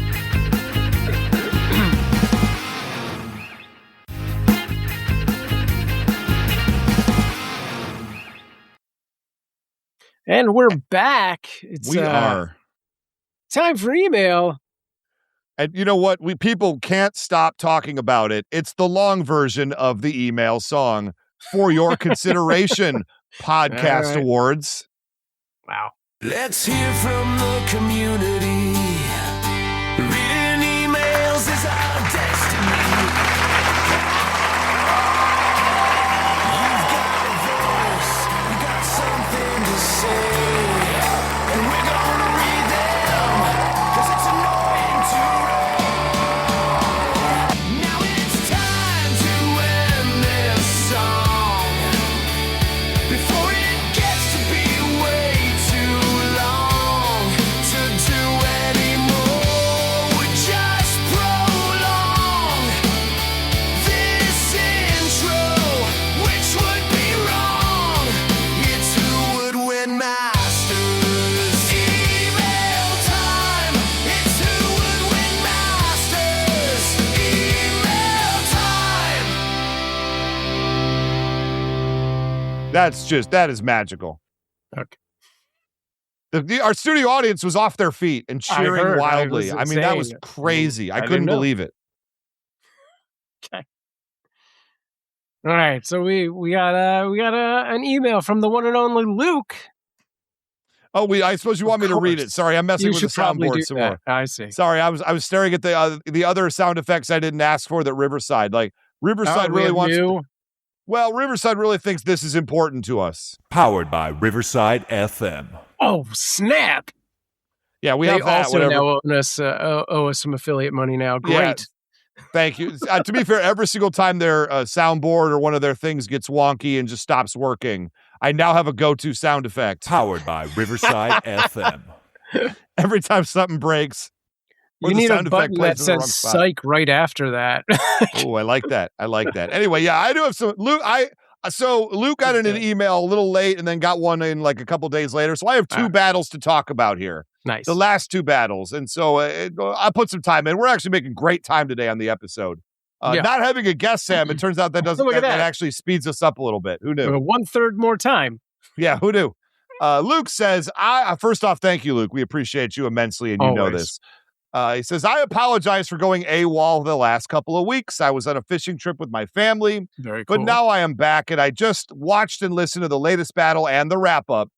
And we're back. It's We are. time for email. And you know what? People can't stop talking about it. It's the long version of the email song for your consideration. Podcast Awards. Wow. Let's hear from the community. Reading emails is our destiny. You've got a voice, you got something to say, and we're gonna read them, 'cause it's annoying to read. Now it's time to end this song before it gets to be way too long to do anymore. We just prolong this intro, which would be wrong. It's Who Would Win Masters. Email time. It's Who Would Win Masters. Email time. That is magical. Okay. Our studio audience was off their feet and I cheering heard. wildly. I mean, that was insane. crazy. I I couldn't didn't know. believe it. All right, so we got an email from the one and only Luke. Oh, I suppose you want me to read it. course. Sorry, I'm messing You with the should probably do soundboard some that. more. I see. Sorry, I was staring at the other sound effects I didn't ask for that Riverside. Like Riverside really wants Well, Riverside really thinks this is important to us. Powered by Riverside FM. Oh snap! Yeah, we They have that. also Whatever. now owe us some affiliate money now. Great. Yeah. Thank you. To be fair, every single time their soundboard or one of their things gets wonky and just stops working, I now have a go-to sound effect. Powered by Riverside FM. Every time something breaks, or You the need a sound effect button plays that in the wrong says spot. "psych" right after that. Oh, I like that. Anyway, yeah, I do have some Luke. So Luke got in an email a little late and then got one in like a couple days later. So I have two battles to talk about here. Nice. The last two battles. And so I put some time in. We're actually making great time today on the episode. Not having a guest, Sam, it turns out that doesn't Look at that that. actually speeds us up a little bit. Who knew? 1/3 more time. Yeah, who knew? Luke says, first off, thank you, Luke. We appreciate you immensely, and you know Always. this. He says, I apologize for going AWOL the last couple of weeks. I was on a fishing trip with my family, Very cool. but now I am back, and I just watched and listened to the latest battle and the wrap-up.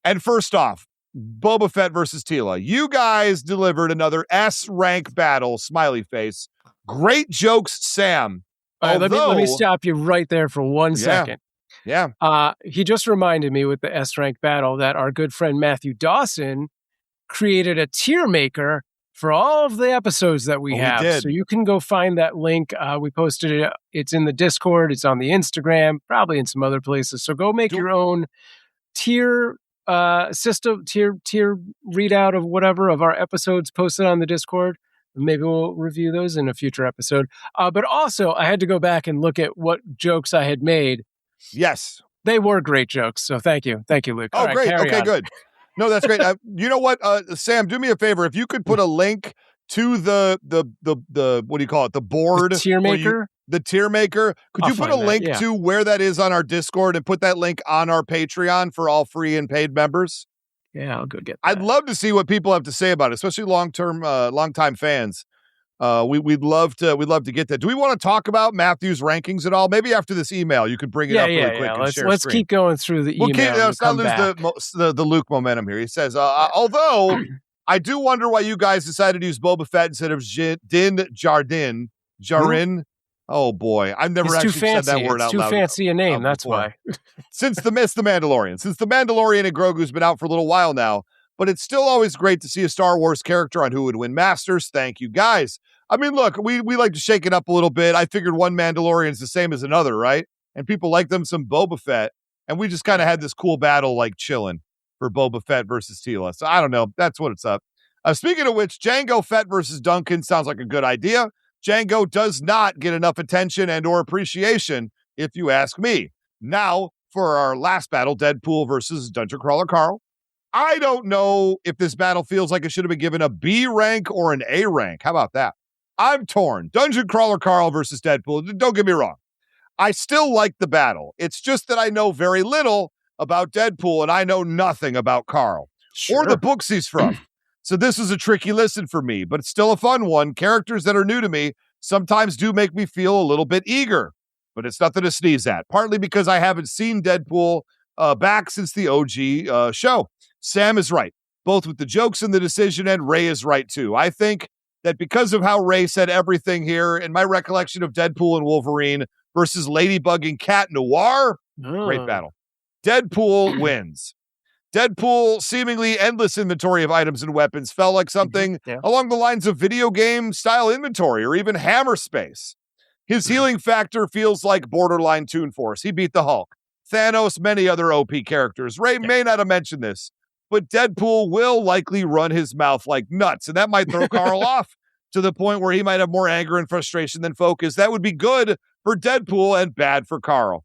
And first off, Boba Fett versus Tila. You guys delivered another S-rank battle, smiley face. Great jokes, Sam. All right, let me stop you right there for 1 second. Yeah. He just reminded me with the S-rank battle that our good friend Matthew Dawson created a tier maker for all of the episodes that we have. did. So you can go find that link. We posted it. It's in the Discord. It's on the Instagram, probably in some other places. So go make your own tier system, tier readout of whatever of our episodes posted on the Discord. Maybe we'll review those in a future episode. But also, I had to go back and look at what jokes I had made. Yes. They were great jokes. So thank you. Thank you, Luke. Oh, All right, great. carry Okay, on. good. No, that's great. You know what, Sam? Do me a favor. If you could put a link to the what do you call it? The board, The tier where you- maker? the tier maker. Could I'll you put a find that, link yeah. to where that is on our Discord and put that link on our Patreon for all free and paid members? Yeah, I'll go get that. I'd love to see what people have to say about it, especially long-time fans. We'd love to get that. Do we want to talk about Matthew's rankings at all? Maybe after this email, you could bring it up really quick and share Let's screen. keep going through the email. Let's not lose the Luke momentum here. He says, although I do wonder why you guys decided to use Boba Fett instead of Din Djarin. Oh boy, I've never It's actually too fancy. said that word It's out too loud. fancy a name. That's before. why. Since the Mandalorian and Grogu's been out for a little while now, but it's still always great to see a Star Wars character on Who Would Win Masters. Thank you, guys. I mean, look, we like to shake it up a little bit. I figured one Mandalorian's the same as another, right? And people like them some Boba Fett, and we just kind of had this cool battle, like chilling for Boba Fett versus Tila. So I don't know. That's what it's up. Speaking of which, Jango Fett versus Duncan sounds like a good idea. Jango does not get enough attention and or appreciation, if you ask me. Now, for our last battle, Deadpool versus Dungeon Crawler Carl. I don't know if this battle feels like it should have been given a B rank or an A rank. How about that? I'm torn. Dungeon Crawler Carl versus Deadpool. Don't get me wrong. I still like the battle. It's just that I know very little about Deadpool, and I know nothing about Carl or the books he's from. So this is a tricky listen for me, but it's still a fun one. Characters that are new to me sometimes do make me feel a little bit eager, but it's nothing to sneeze at, partly because I haven't seen Deadpool back since the OG show. Sam is right, both with the jokes and the decision, and Ray is right too. I think that because of how Ray said everything here, in my recollection of Deadpool and Wolverine versus Ladybug and Cat Noir, great battle. Deadpool wins. Deadpool seemingly endless inventory of items and weapons felt like something along the lines of video game style inventory or even Hammer Space. His healing factor feels like borderline Toon Force. He beat the Hulk, Thanos, many other OP characters. Ray may not have mentioned this, but Deadpool will likely run his mouth like nuts, and that might throw Carl off to the point where he might have more anger and frustration than focus. That would be good for Deadpool and bad for Carl.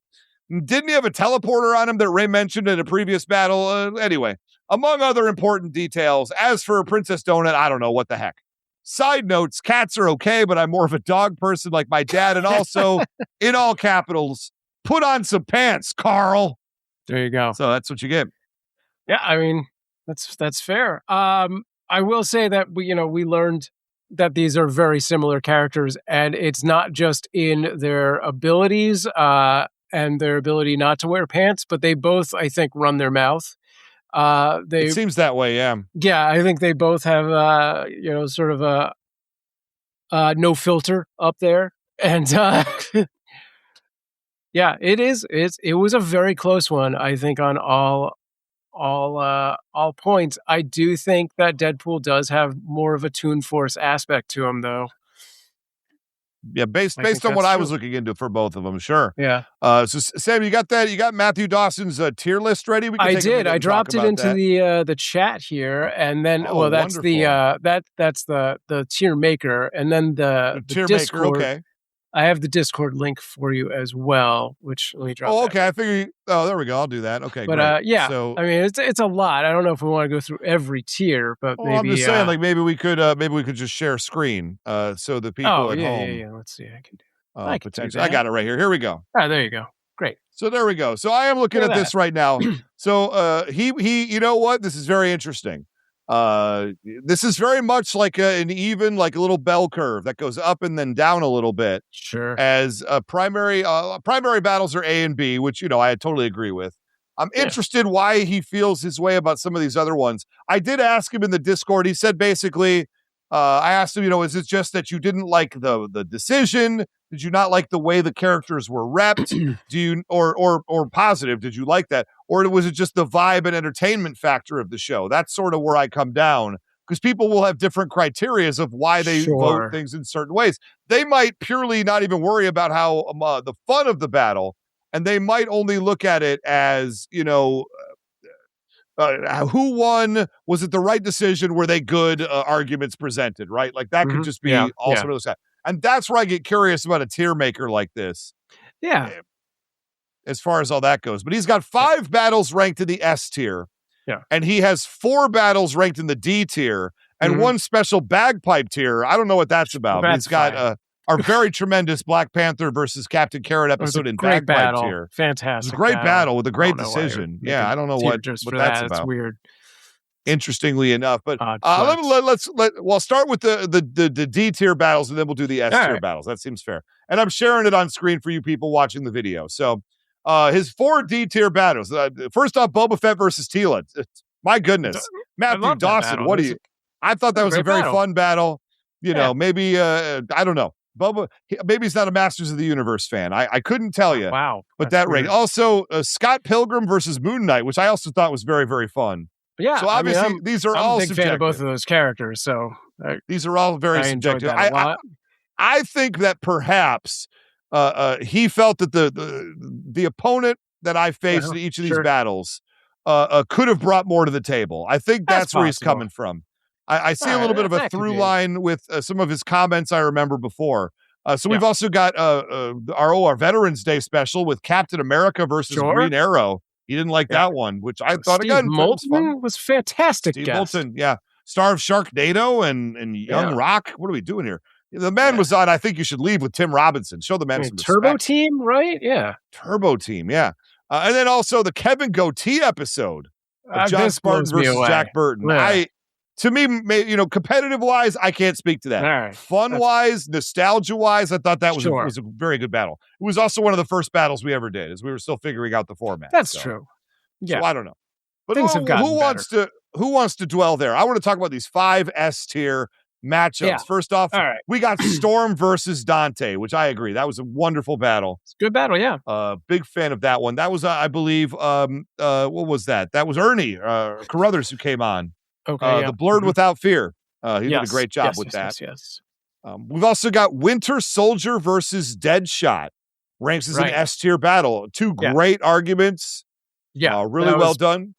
Didn't he have a teleporter on him that Ray mentioned in a previous battle? Anyway, among other important details, as for Princess Donut, I don't know what the heck. Side notes, cats are okay, but I'm more of a dog person like my dad. And also, in all capitals, put on some pants, Carl. There you go. So that's what you get. Yeah, I mean, that's fair. I will say that we learned that these are very similar characters, and it's not just in their abilities and their ability not to wear pants, but they both, I think, run their mouth. It seems that way, yeah. Yeah, I think they both have, sort of a no filter up there, and yeah, it was a very close one, I think, on all points. I do think that Deadpool does have more of a Toon Force aspect to him, though. Yeah, based on what I was looking into for both of them, sure. Yeah. So Sam, you got that? You got Matthew Dawson's tier list ready? I did. I dropped it into the chat here, and then that's wonderful. That's the tier maker, and then the tier Discord, maker. Okay. I have the Discord link for you as well, which let me drop. Oh, okay. I figure. Oh, there we go. I'll do that. Okay, but great. Yeah. So I mean, it's a lot. I don't know if we want to go through every tier, but maybe. I'm just saying, like maybe we could just share screen, so the people at home. Yeah. Let's see. I can do. Potentially, I got it right here. Here we go. There you go. Great. So there we go. So I am looking at this right now. So he, you know what? This is very interesting. This is very much like an even, like a little bell curve that goes up and then down a little bit. Sure. As primary battles are A and B, which, I totally agree with. I'm interested why he feels his way about some of these other ones. I did ask him in the Discord. He said basically, I asked him, is it just that you didn't like the decision? Did you not like the way the characters were repped? Do you or positive? Did you like that, or was it just the vibe and entertainment factor of the show? That's sort of where I come down, because people will have different criterias of why they vote things in certain ways. They might purely not even worry about how the fun of the battle, and they might only look at it as who won? Was it the right decision? Were they good arguments presented? Right, like that could just be also those guys. And that's where I get curious about a tier maker like this. Yeah. As far as all that goes. But he's got 5 battles ranked in the S tier. Yeah. And he has 4 battles ranked in the D tier and 1 special bagpipe tier. I don't know what that's about. He's got our very tremendous Black Panther versus Captain Carrot episode in bagpipe tier. Fantastic. It was a great battle with a great decision. Yeah, I don't know what that's about. It's weird. Interestingly enough, but we'll start with the D tier battles, and then we'll do the S tier battles. That seems fair. And I'm sharing it on screen for you people watching the video. So his 4 D tier battles. First off, Boba Fett versus Tila. My goodness, Matthew Dawson. What do you? I thought that was a very fun battle. Maybe I don't know. Maybe he's not a Masters of the Universe fan. I couldn't tell you. Wow, but that rate. Also, Scott Pilgrim versus Moon Knight, which I also thought was very, very fun. Yeah, so obviously these are all a big fan of both of those characters. So these are all very subjective. I think that perhaps he felt that the opponent that I faced in each of these battles could have brought more to the table. I think that's where he's coming from. I see a little bit of a through line with some of his comments I remember before. So we've also got our Veterans Day special with Captain America versus Green Arrow. He didn't like that one, which I thought Steve Moulton was fantastic. Steve Moulton, star of Sharknado and Young Rock. What are we doing here? The man was on. I think you should leave with Tim Robinson. Show the man some Turbo respect. Team, right? Yeah, Turbo Team. Yeah. And then also the Kevin Goatee episode of John This Spartan blows me versus away. Jack Burton. Yeah. To me, competitive wise, I can't speak to that. All right. Fun wise, nostalgia wise, I thought that was Sure. a very good battle. It was also one of the first battles we ever did, as we were still figuring out the format. That's true. Yeah. So I don't know. But Things have gotten who wants to dwell there? I want to talk about these 5 S tier matchups. Yeah. First off, All right. we got Storm versus Dante, which I agree. That was a wonderful battle. It's a good battle, yeah. Big fan of that one. That was, I believe, what was that? That was Ernie Carruthers who came on. Okay. The Blurred Without Fear. He did a great job with that. that. Yes. We've also got Winter Soldier versus Deadshot. Ranks as an S tier battle. 2 great arguments. Yeah. Really well done.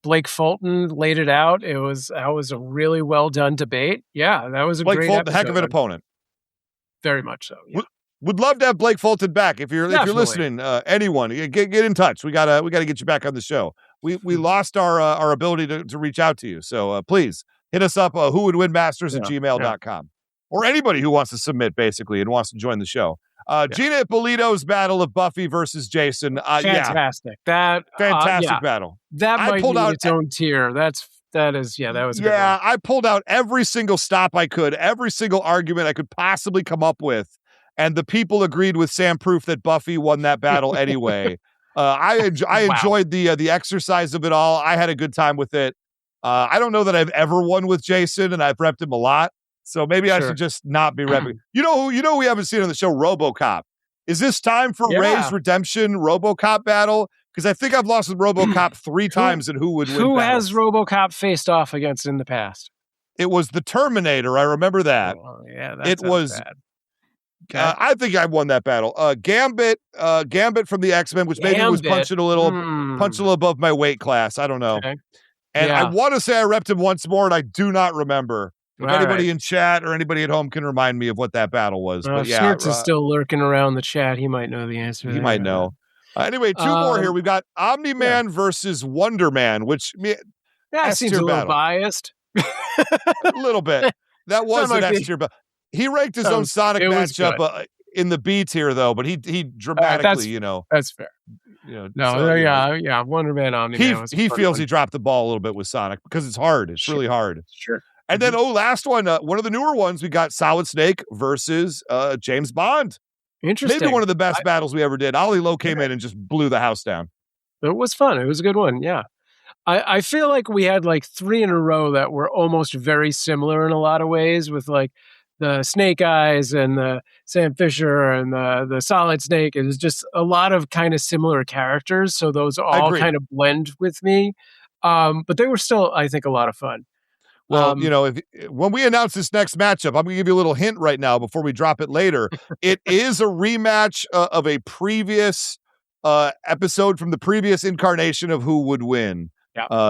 Blake Fulton laid it out. That was a really well done debate. Yeah, that was a Blake great Fulton, episode. heck of an opponent. Very much so. Yeah. Would love to have Blake Fulton back. If you're listening, anyone, get in touch. We gotta get you back on the show. We lost our ability to reach out to you. So please hit us up. Who would win masters at gmail.com or anybody who wants to submit basically and wants to join the show. Gina Ippolito's battle of Buffy versus Jason. Fantastic. That fantastic battle. That might be its own tier. That was a good one. I pulled out every single stop I could, every single argument I could possibly come up with. And the people agreed with Sam Proof that Buffy won that battle anyway. I enjoyed the exercise of it all. I had a good time with it. I don't know that I've ever won with Jason, and I've repped him a lot. So maybe I should just not be repping. You know we haven't seen on the show, RoboCop. Is this time for Ray's redemption RoboCop battle? Because I think I've lost with RoboCop 3 times, and who would win? Who has RoboCop faced off against in the past? It was the Terminator. I remember that. Oh, yeah, it was bad. Okay. I think I won that battle. Gambit from the X-Men, which maybe was punching a little above my weight class. I don't know. Okay. And I want to say I repped him once more, and I do not remember. If anybody in chat or anybody at home can remind me of what that battle was. But Skirts is still lurking around the chat. He might know the answer. He might know. Anyway, 2 more here. We've got Omni-Man versus Wonder Man, which seems a little biased. A little bit. That was an S tier, but he ranked his own Sonic matchup in the B tier, though. But he dramatically, that's fair. Wonder Man Omni-Man. He feels he dropped the ball a little bit with Sonic because it's hard. It's really hard. Sure. And then, last one, one of the newer ones, we got Solid Snake versus James Bond. Interesting. Maybe one of the best battles we ever did. Ollie Lowe came in and just blew the house down. It was fun. It was a good one. Yeah. I feel like we had 3 in a row that were almost very similar in a lot of ways, with the Snake Eyes and the Sam Fisher and the Solid Snake. It was just a lot of kind of similar characters. So those all kind of blend with me. But they were still, I think, a lot of fun. Well, when we announce this next matchup, I'm going to give you a little hint right now before we drop it later. It is a rematch of a previous episode from the previous incarnation of Who Would Win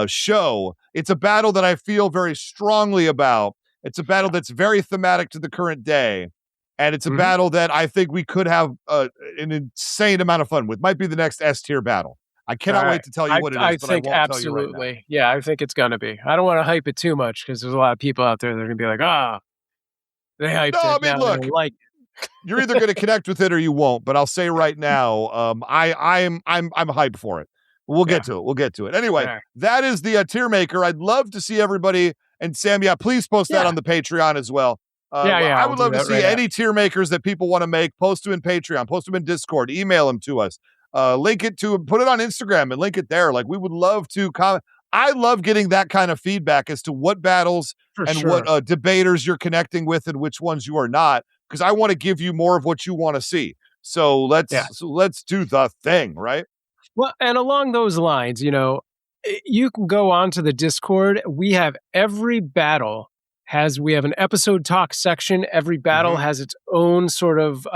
show. It's a battle that I feel very strongly about. It's a battle that's very thematic to the current day. And it's a battle that I think we could have an insane amount of fun with. Might be the next S tier battle. I cannot wait to tell you what it is. I think absolutely. Tell you right now. I think it's going to be. I don't want to hype it too much because there's a lot of people out there that are going to be like, they hyped it. I mean, look, you're either going to connect with it or you won't. But I'll say right now, I'm hyped for it. We'll get to it. Anyway, that is the tier maker. I'd love to see everybody. And Sam, please post that on the Patreon as well. I would love to see any tier makers that people want to make. Post them in Patreon. Post them in Discord. Email them to us. Put it on Instagram and link it there. We would love to comment. I love getting that kind of feedback as to what battles what debaters you're connecting with and which ones you are not, because I want to give you more of what you want to see. So let's do the thing, right? Well, and along those lines, you can go on to the Discord. We have every battle we have an episode talk section. Every battle has its own sort of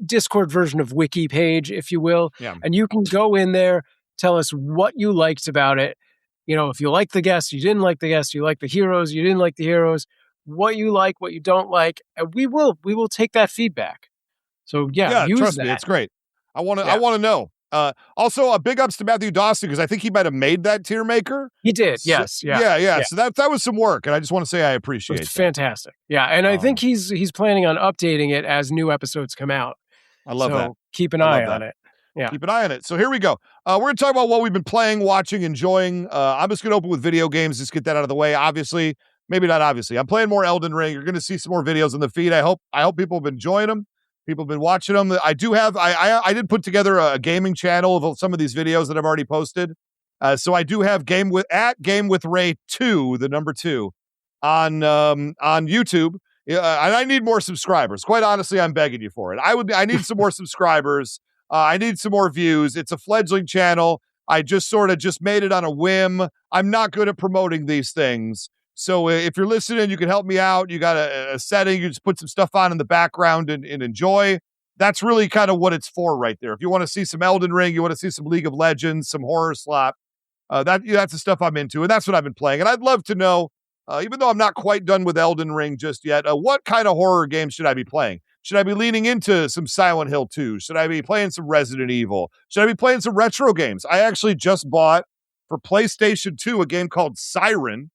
Discord version of wiki page, if you will. Yeah. And you can go in there, tell us what you liked about it. If you like the guests, you didn't like the guests, you like the heroes, you didn't like the heroes, what you like, what you don't like. And we will take that feedback. So use trust that. Me, it's great. I want to know. Also, a big ups to Matthew Dawson, because I think he might have made that tier maker. He did, yes. Yeah. So that was some work, and I just want to say I appreciate it. Fantastic. Yeah, and I think he's planning on updating it as new episodes come out. I love that. Keep an eye on it. Yeah. Keep an eye on it. So here we go. We're going to talk about what we've been playing, watching, enjoying. I'm just going to open with video games. Just get that out of the way. Obviously, maybe not obviously. I'm playing more Elden Ring. You're going to see some more videos on the feed. I hope people have been enjoying them. People have been watching them. I did put together a gaming channel of some of these videos that I've already posted. So I do have Game with Ray 2, the number 2, on YouTube. And I need more subscribers. Quite honestly, I'm begging you for it. I need some more subscribers. I need some more views. It's a fledgling channel. I just made it on a whim. I'm not good at promoting these things. So if you're listening, you can help me out. You got a setting. You just put some stuff on in the background and enjoy. That's really kind of what it's for right there. If you want to see some Elden Ring, you want to see some League of Legends, some horror slap, that's the stuff I'm into. And that's what I've been playing. And I'd love to know, even though I'm not quite done with Elden Ring just yet, what kind of horror games should I be playing? Should I be leaning into some Silent Hill 2? Should I be playing some Resident Evil? Should I be playing some retro games? I actually just bought for PlayStation 2 a game called Siren,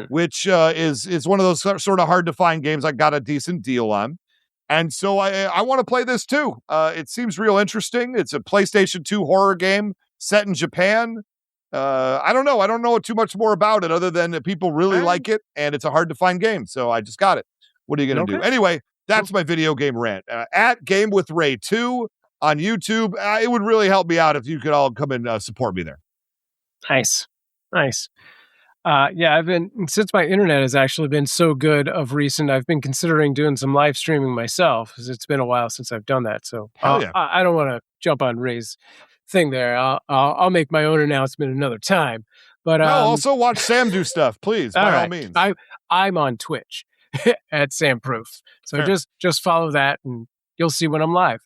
which is one of those sort of hard to find games I got a decent deal on. And so I want to play this too. It seems real interesting. It's a PlayStation 2 horror game set in Japan. I don't know. I don't know too much more about it other than that people really like it and it's a hard to find game. So I just got it. What are you going to do? Anyway, that's my video game rant. At Game with Ray 2 on YouTube. It would really help me out if you could all come and support me there. Nice. Yeah, since my internet has actually been so good of recent, I've been considering doing some live streaming myself because it's been a while since I've done that. So I don't want to jump on Ray's thing there. I'll make my own announcement another time. But also watch Sam do stuff, please, by all means. I'm on Twitch at Sam Proof. So just follow that and you'll see when I'm live.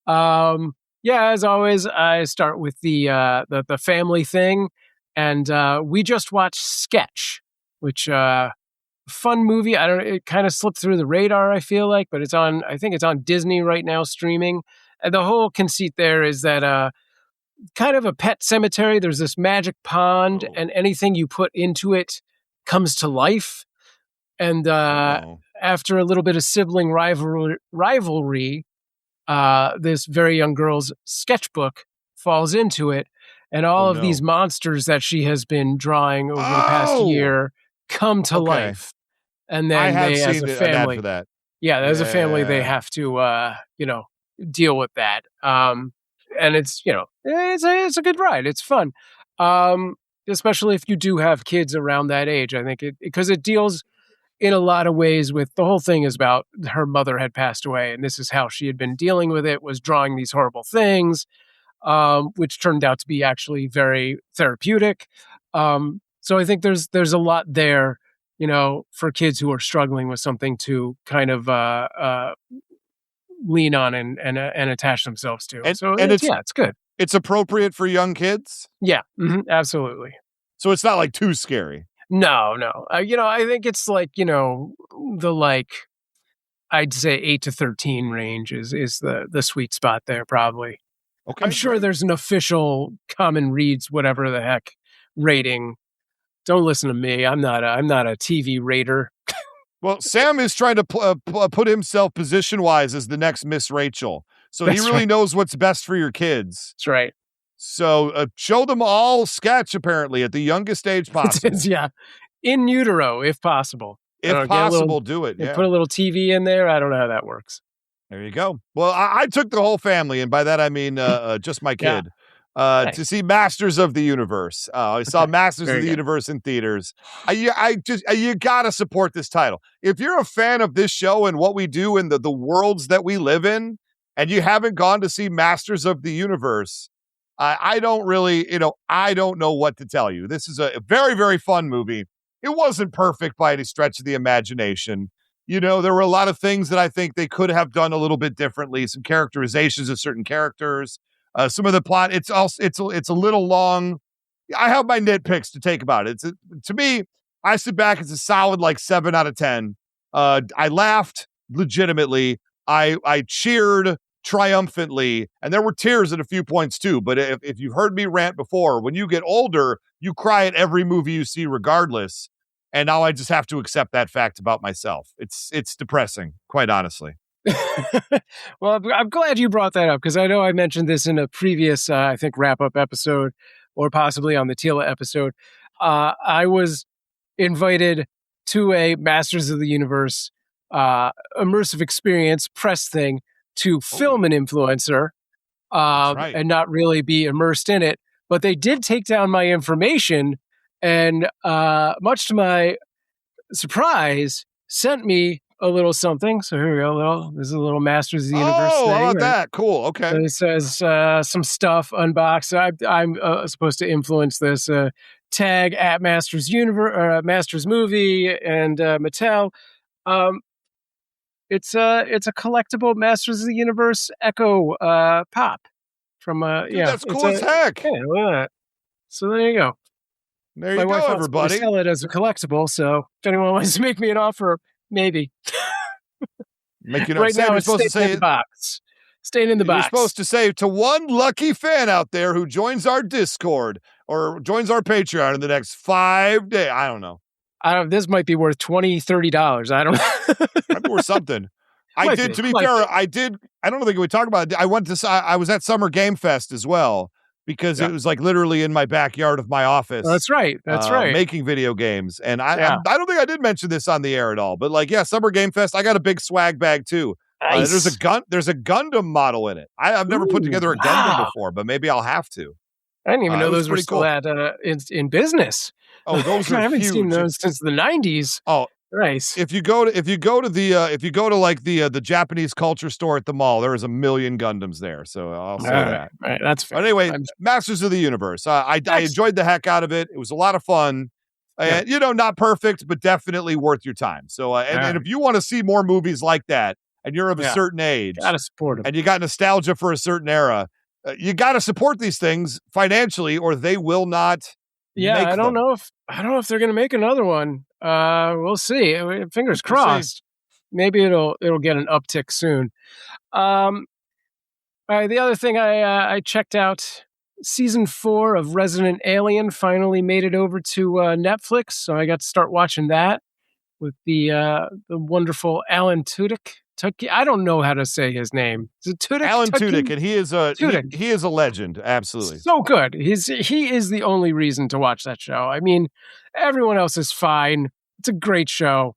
Yeah, as always, I start with the family thing. And we just watched Sketch, which fun movie. It kind of slipped through the radar, I feel like, but I think it's on Disney right now streaming. And the whole conceit there is that kind of a pet cemetery. There's this magic pond, and anything you put into it comes to life. And after a little bit of sibling rivalry, this very young girl's sketchbook falls into it. And all of these monsters that she has been drawing over the past year come to life. And then they, as a family, for that. Yeah, as a family, they have to, deal with that. And it's, it's a good ride. It's fun. Especially if you do have kids around that age. I think because it deals in a lot of ways with the whole thing is about her mother had passed away. And this is how she had been dealing with it, was drawing these horrible things. Which turned out to be actually very therapeutic. So I think there's a lot there, for kids who are struggling with something to kind of lean on and attach themselves to. It's good. It's appropriate for young kids? Yeah, absolutely. So it's not like too scary? No. I think it's like, I'd say 8 to 13 range is the sweet spot there probably. Okay. I'm sure there's an official Common Reads, whatever the heck, rating. Don't listen to me. I'm not a TV rater. Well, Sam is trying to put himself position-wise as the next Miss Rachel. So he really knows what's best for your kids. That's right. So show them all Sketch, apparently, at the youngest age possible. Yeah. In utero, if possible. If possible, do it. Yeah. Put a little TV in there. I don't know how that works. There you go. Well, I took the whole family, and by that I mean just my kid, to see Masters of the Universe. I saw Masters of the Universe in theaters. You got to support this title. If you're a fan of this show and what we do in the worlds that we live in, and you haven't gone to see Masters of the Universe, I don't really, I don't know what to tell you. This is a very, very fun movie. It wasn't perfect by any stretch of the imagination. There were a lot of things that I think they could have done a little bit differently. Some characterizations of certain characters, some of the plot. It's a little long. I have my nitpicks to take about it. To me, I sit back. It's a solid 7 out of 10. I laughed legitimately. I cheered triumphantly, and there were tears at a few points too. But if you've heard me rant before, when you get older, you cry at every movie you see, regardless. And now I just have to accept that fact about myself. It's depressing, quite honestly. Well, I'm glad you brought that up because I know I mentioned this in a previous, I think, wrap-up episode or possibly on the Tila episode. I was invited to a Masters of the Universe immersive experience press thing to film an influencer That's right. and not really be immersed in it. But they did take down my information and, much to my surprise, sent me a little something. So here we go. This is a little Masters of the Universe Oh, thing. how about Right? that? Cool. Okay. So it says some stuff unboxed. I'm supposed to influence this tag at Masters Universe, Masters Movie, and Mattel. Um, it's a collectible Masters of the Universe Echo Pop from Dude, that's cool as heck. Yeah, look at that. So there you go. There My you wife go, wants me to everybody. sell it as a collectible, so if anyone wants to make me an offer, maybe. Make you know, Right now, you're it's supposed to staying in say the box. Staying in the you're box. supposed to say to one lucky fan out there who joins our Discord or joins our Patreon in the next 5 days. I don't know. This might be worth $20, $30. I don't know. Might be worth something. Might be, To be might fair, be. I don't think we talked about it. I was at Summer Game Fest as well because Yeah. it was like literally in my backyard of my office. That's right. That's right. Making video games. And Yeah. I don't think I did mention this on the air at all, but like, yeah, Summer Game Fest, I got a big swag bag too. Nice. There's a Gundam model in it. I've never put Ooh, together a Gundam wow. before, but maybe I'll have to. I didn't even it know was those were pretty still cool. at in business. Oh, those I are haven't seen huge. those since the 90s. Oh, Nice. if you go to the Japanese culture store at the mall, there is a million Gundams there. So I'll say that. All right, that's fair. But anyway, Masters of the Universe. I enjoyed the heck out of it. It was a lot of fun. And, not perfect, but definitely worth your time. So, and if you want to see more movies like that, and you're of a certain age, gotta support them, and you got nostalgia for a certain era, you got to support these things financially, or they will not. Yeah, I don't know if they're gonna make another one. We'll see. Fingers crossed. Maybe it'll get an uptick soon. The other thing I checked out, season 4 of Resident Alien finally made it over to Netflix, so I got to start watching that with the wonderful Alan Tudyk. I don't know how to say his name. Is it Tudyk? Alan Tudyk, and he is a legend. Absolutely, so good. He is the only reason to watch that show. I mean, everyone else is fine. It's a great show,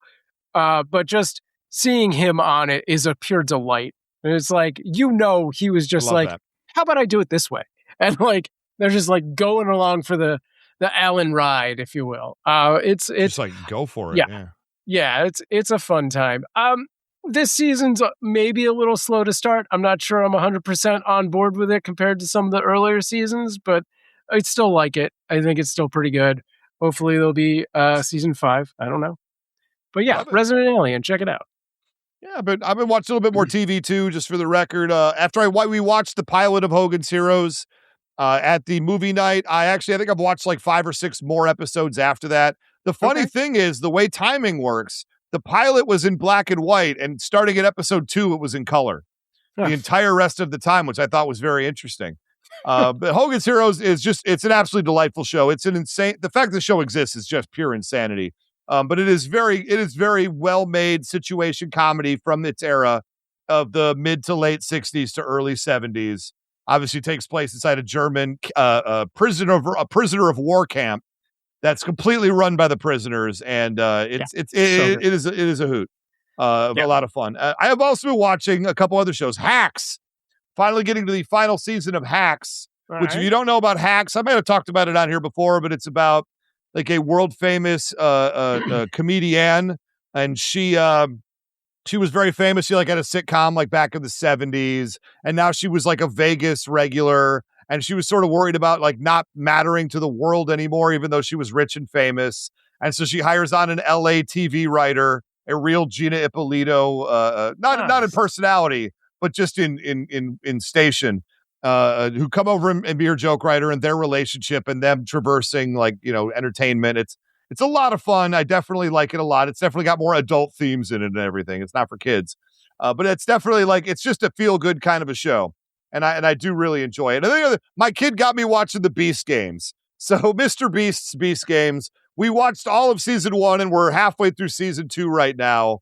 but just seeing him on it is a pure delight. And it's like, he was just like, that. How about I do it this way? And like, they're just like going along for the Alan ride, if you will. It's just like, go for it. Yeah. It's a fun time. This season's maybe a little slow to start. I'm not sure I'm 100% on board with it compared to some of the earlier seasons, but I still like it. I think it's still pretty good. Hopefully there'll be season 5. I don't know. But yeah, Resident Alien, check it out. Yeah, but I've been watching a little bit more TV too, just for the record. After we watched the pilot of Hogan's Heroes at the movie night, I think I've watched like 5 or 6 more episodes after that. The funny thing is the way timing works. The pilot was in black and white, and starting at episode 2, it was in color the entire rest of the time, which I thought was very interesting. But Hogan's Heroes it's an absolutely delightful show. It's an insane, the fact the show exists is just pure insanity. But it is very well made situation comedy from its era of the mid to late 60s to early 70s. Obviously takes place inside a German prisoner of war camp that's completely run by the prisoners, and it is a hoot. A lot of fun. I have also been watching a couple other shows. Hacks, finally getting to the final season of Hacks. If you don't know about Hacks, I might have talked about it on here before, but it's about like a world famous comedian, and she was very famous. She like had a sitcom like back in the 70s, and now she was like a Vegas regular. And she was sort of worried about like not mattering to the world anymore, even though she was rich and famous. And so she hires on an LA TV writer, a real Gina Ippolito, not in personality, but just in station, who come over and be her joke writer, and their relationship and them traversing like, entertainment. It's a lot of fun. I definitely like it a lot. It's definitely got more adult themes in it and everything. It's not for kids, but it's definitely like, it's just a feel good kind of a show. And I do really enjoy it. And my kid got me watching the Beast Games. So Mr. Beast's Beast Games, we watched all of season 1, and we're halfway through season 2 right now.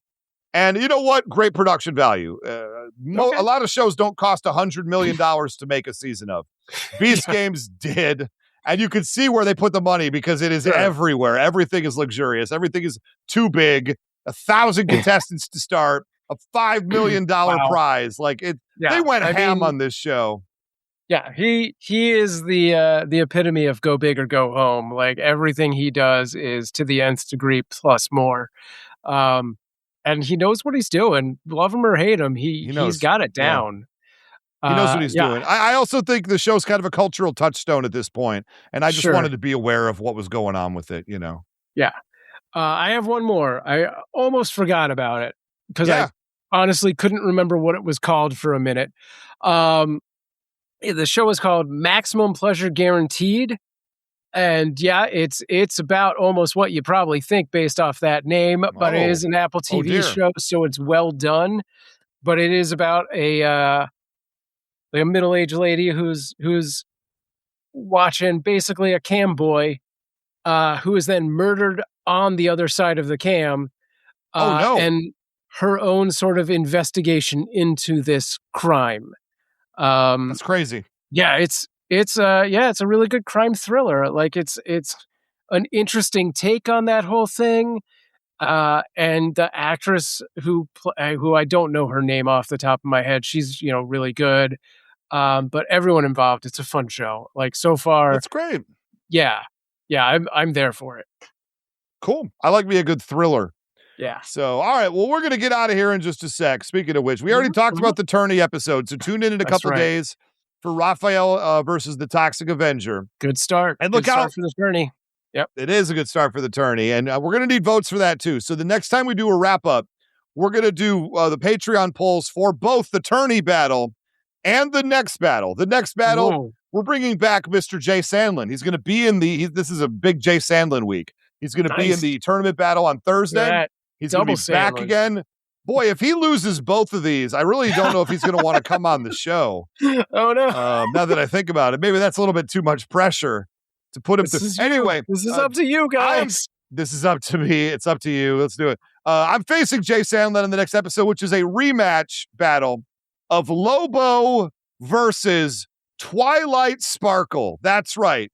And you know what? Great production value. Okay. A lot of shows don't cost $100 million to make a season of. Beast Games did. And you can see where they put the money because it is everywhere. Everything is luxurious. Everything is too big. 1,000 contestants to start. A $5 million prize. Like it, they went ham on this show. Yeah, he is the epitome of go big or go home. Like everything he does is to the nth degree plus more. And he knows what he's doing. Love him or hate him, he's got it down. Yeah. He knows what he's doing. I also think the show's kind of a cultural touchstone at this point, and I just wanted to be aware of what was going on with it, Yeah. I have one more. I almost forgot about it because I honestly couldn't remember what it was called for a minute. The show is called Maximum Pleasure Guaranteed. And it's about almost what you probably think based off that name, but it is an Apple TV show, so it's well done. But it is about a middle-aged lady who's watching basically a cam boy who is then murdered on the other side of the cam. And her own sort of investigation into this crime. That's crazy. Yeah, it's a really good crime thriller. Like it's an interesting take on that whole thing. And the actress who I don't know her name off the top of my head, she's really good. But everyone involved, it's a fun show. Like so far, that's great. Yeah, I'm there for it. Cool. I like me a good thriller. Yeah. So, all right. Well, we're going to get out of here in just a sec. Speaking of which, we already talked about the tourney episode. So tune in a couple days for Raphael versus the Toxic Avenger. Good start. And look out for the tourney. Yep. It is a good start for the tourney. And we're going to need votes for that too. So the next time we do a wrap up, we're going to do the Patreon polls for both the tourney battle and the next battle. The next battle, we're bringing back Mr. Jay Sandlin. He's going to be in this is a big Jay Sandlin week. He's going to be in the tournament battle on Thursday. He's going to be back again. Boy, if he loses both of these, I really don't know if he's going to want to come on the show. Oh, no. Now that I think about it, maybe that's a little bit too much pressure to put him through. Anyway. This is up to you guys. This is up to me. It's up to you. Let's do it. I'm facing Jay Sandlin in the next episode, which is a rematch battle of Lobo versus Twilight Sparkle. That's right.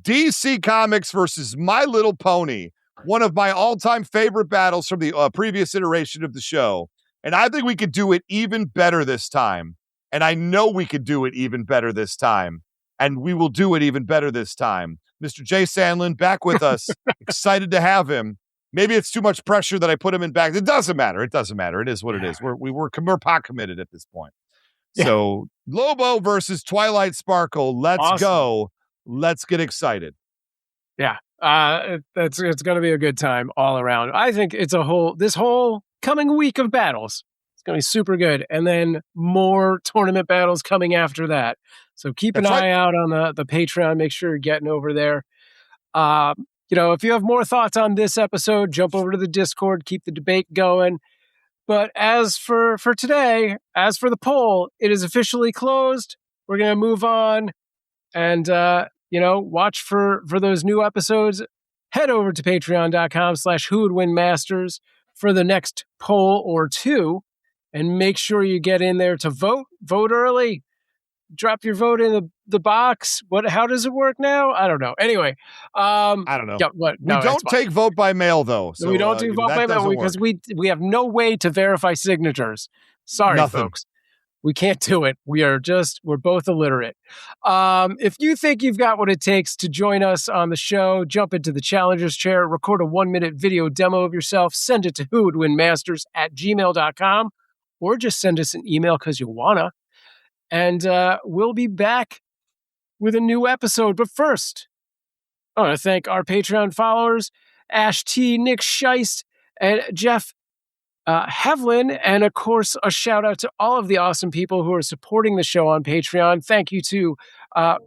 DC Comics versus My Little Pony. One of my all-time favorite battles from the previous iteration of the show. And I think we could do it even better this time. And I know we could do it even better this time. And we will do it even better this time. Mr. Jay Sandlin back with us. Excited to have him. Maybe it's too much pressure that I put him in back. It doesn't matter. It doesn't matter. It is what it is. We're pot committed at this point. Yeah. So Lobo versus Twilight Sparkle. Let's go. Let's get excited. Yeah. It's going to be a good time all around. I think this whole coming week of battles, it's going to be super good. And then more tournament battles coming after that. So keep an eye out on the Patreon. Make sure you're getting over there. If you have more thoughts on this episode, jump over to the Discord, keep the debate going. But as for today, as for the poll, it is officially closed. We're going to move on and, watch for those new episodes. Head over to patreon.com/whowouldwinmasters for the next poll or two. And make sure you get in there to vote. Vote early. Drop your vote in the box. How does it work now? I don't know. Anyway. I don't know. Yeah, we don't take vote by mail, though. So, we don't do vote by mail because we have no way to verify signatures. Sorry, folks. We can't do it. We're both illiterate. If you think you've got what it takes to join us on the show, jump into the challenger's chair, record a 1-minute video demo of yourself, send it to whowouldwinmasters@gmail.com, or just send us an email because you wanna. And we'll be back with a new episode. But first, I want to thank our Patreon followers, Ash T, Nick Scheist, and Jeff Hevlin, and of course, a shout out to all of the awesome people who are supporting the show on Patreon. Thank you to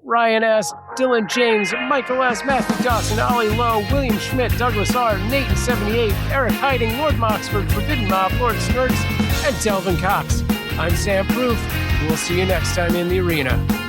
Ryan S., Dylan James, Michael S., Matthew Dawson, Ollie Lowe, William Schmidt, Douglas R., Nathan78, Eric Hiding, Lord Moxford, Forbidden Mob, Lord Snurks, and Delvin Cox. I'm Sam Proof. We'll see you next time in the arena.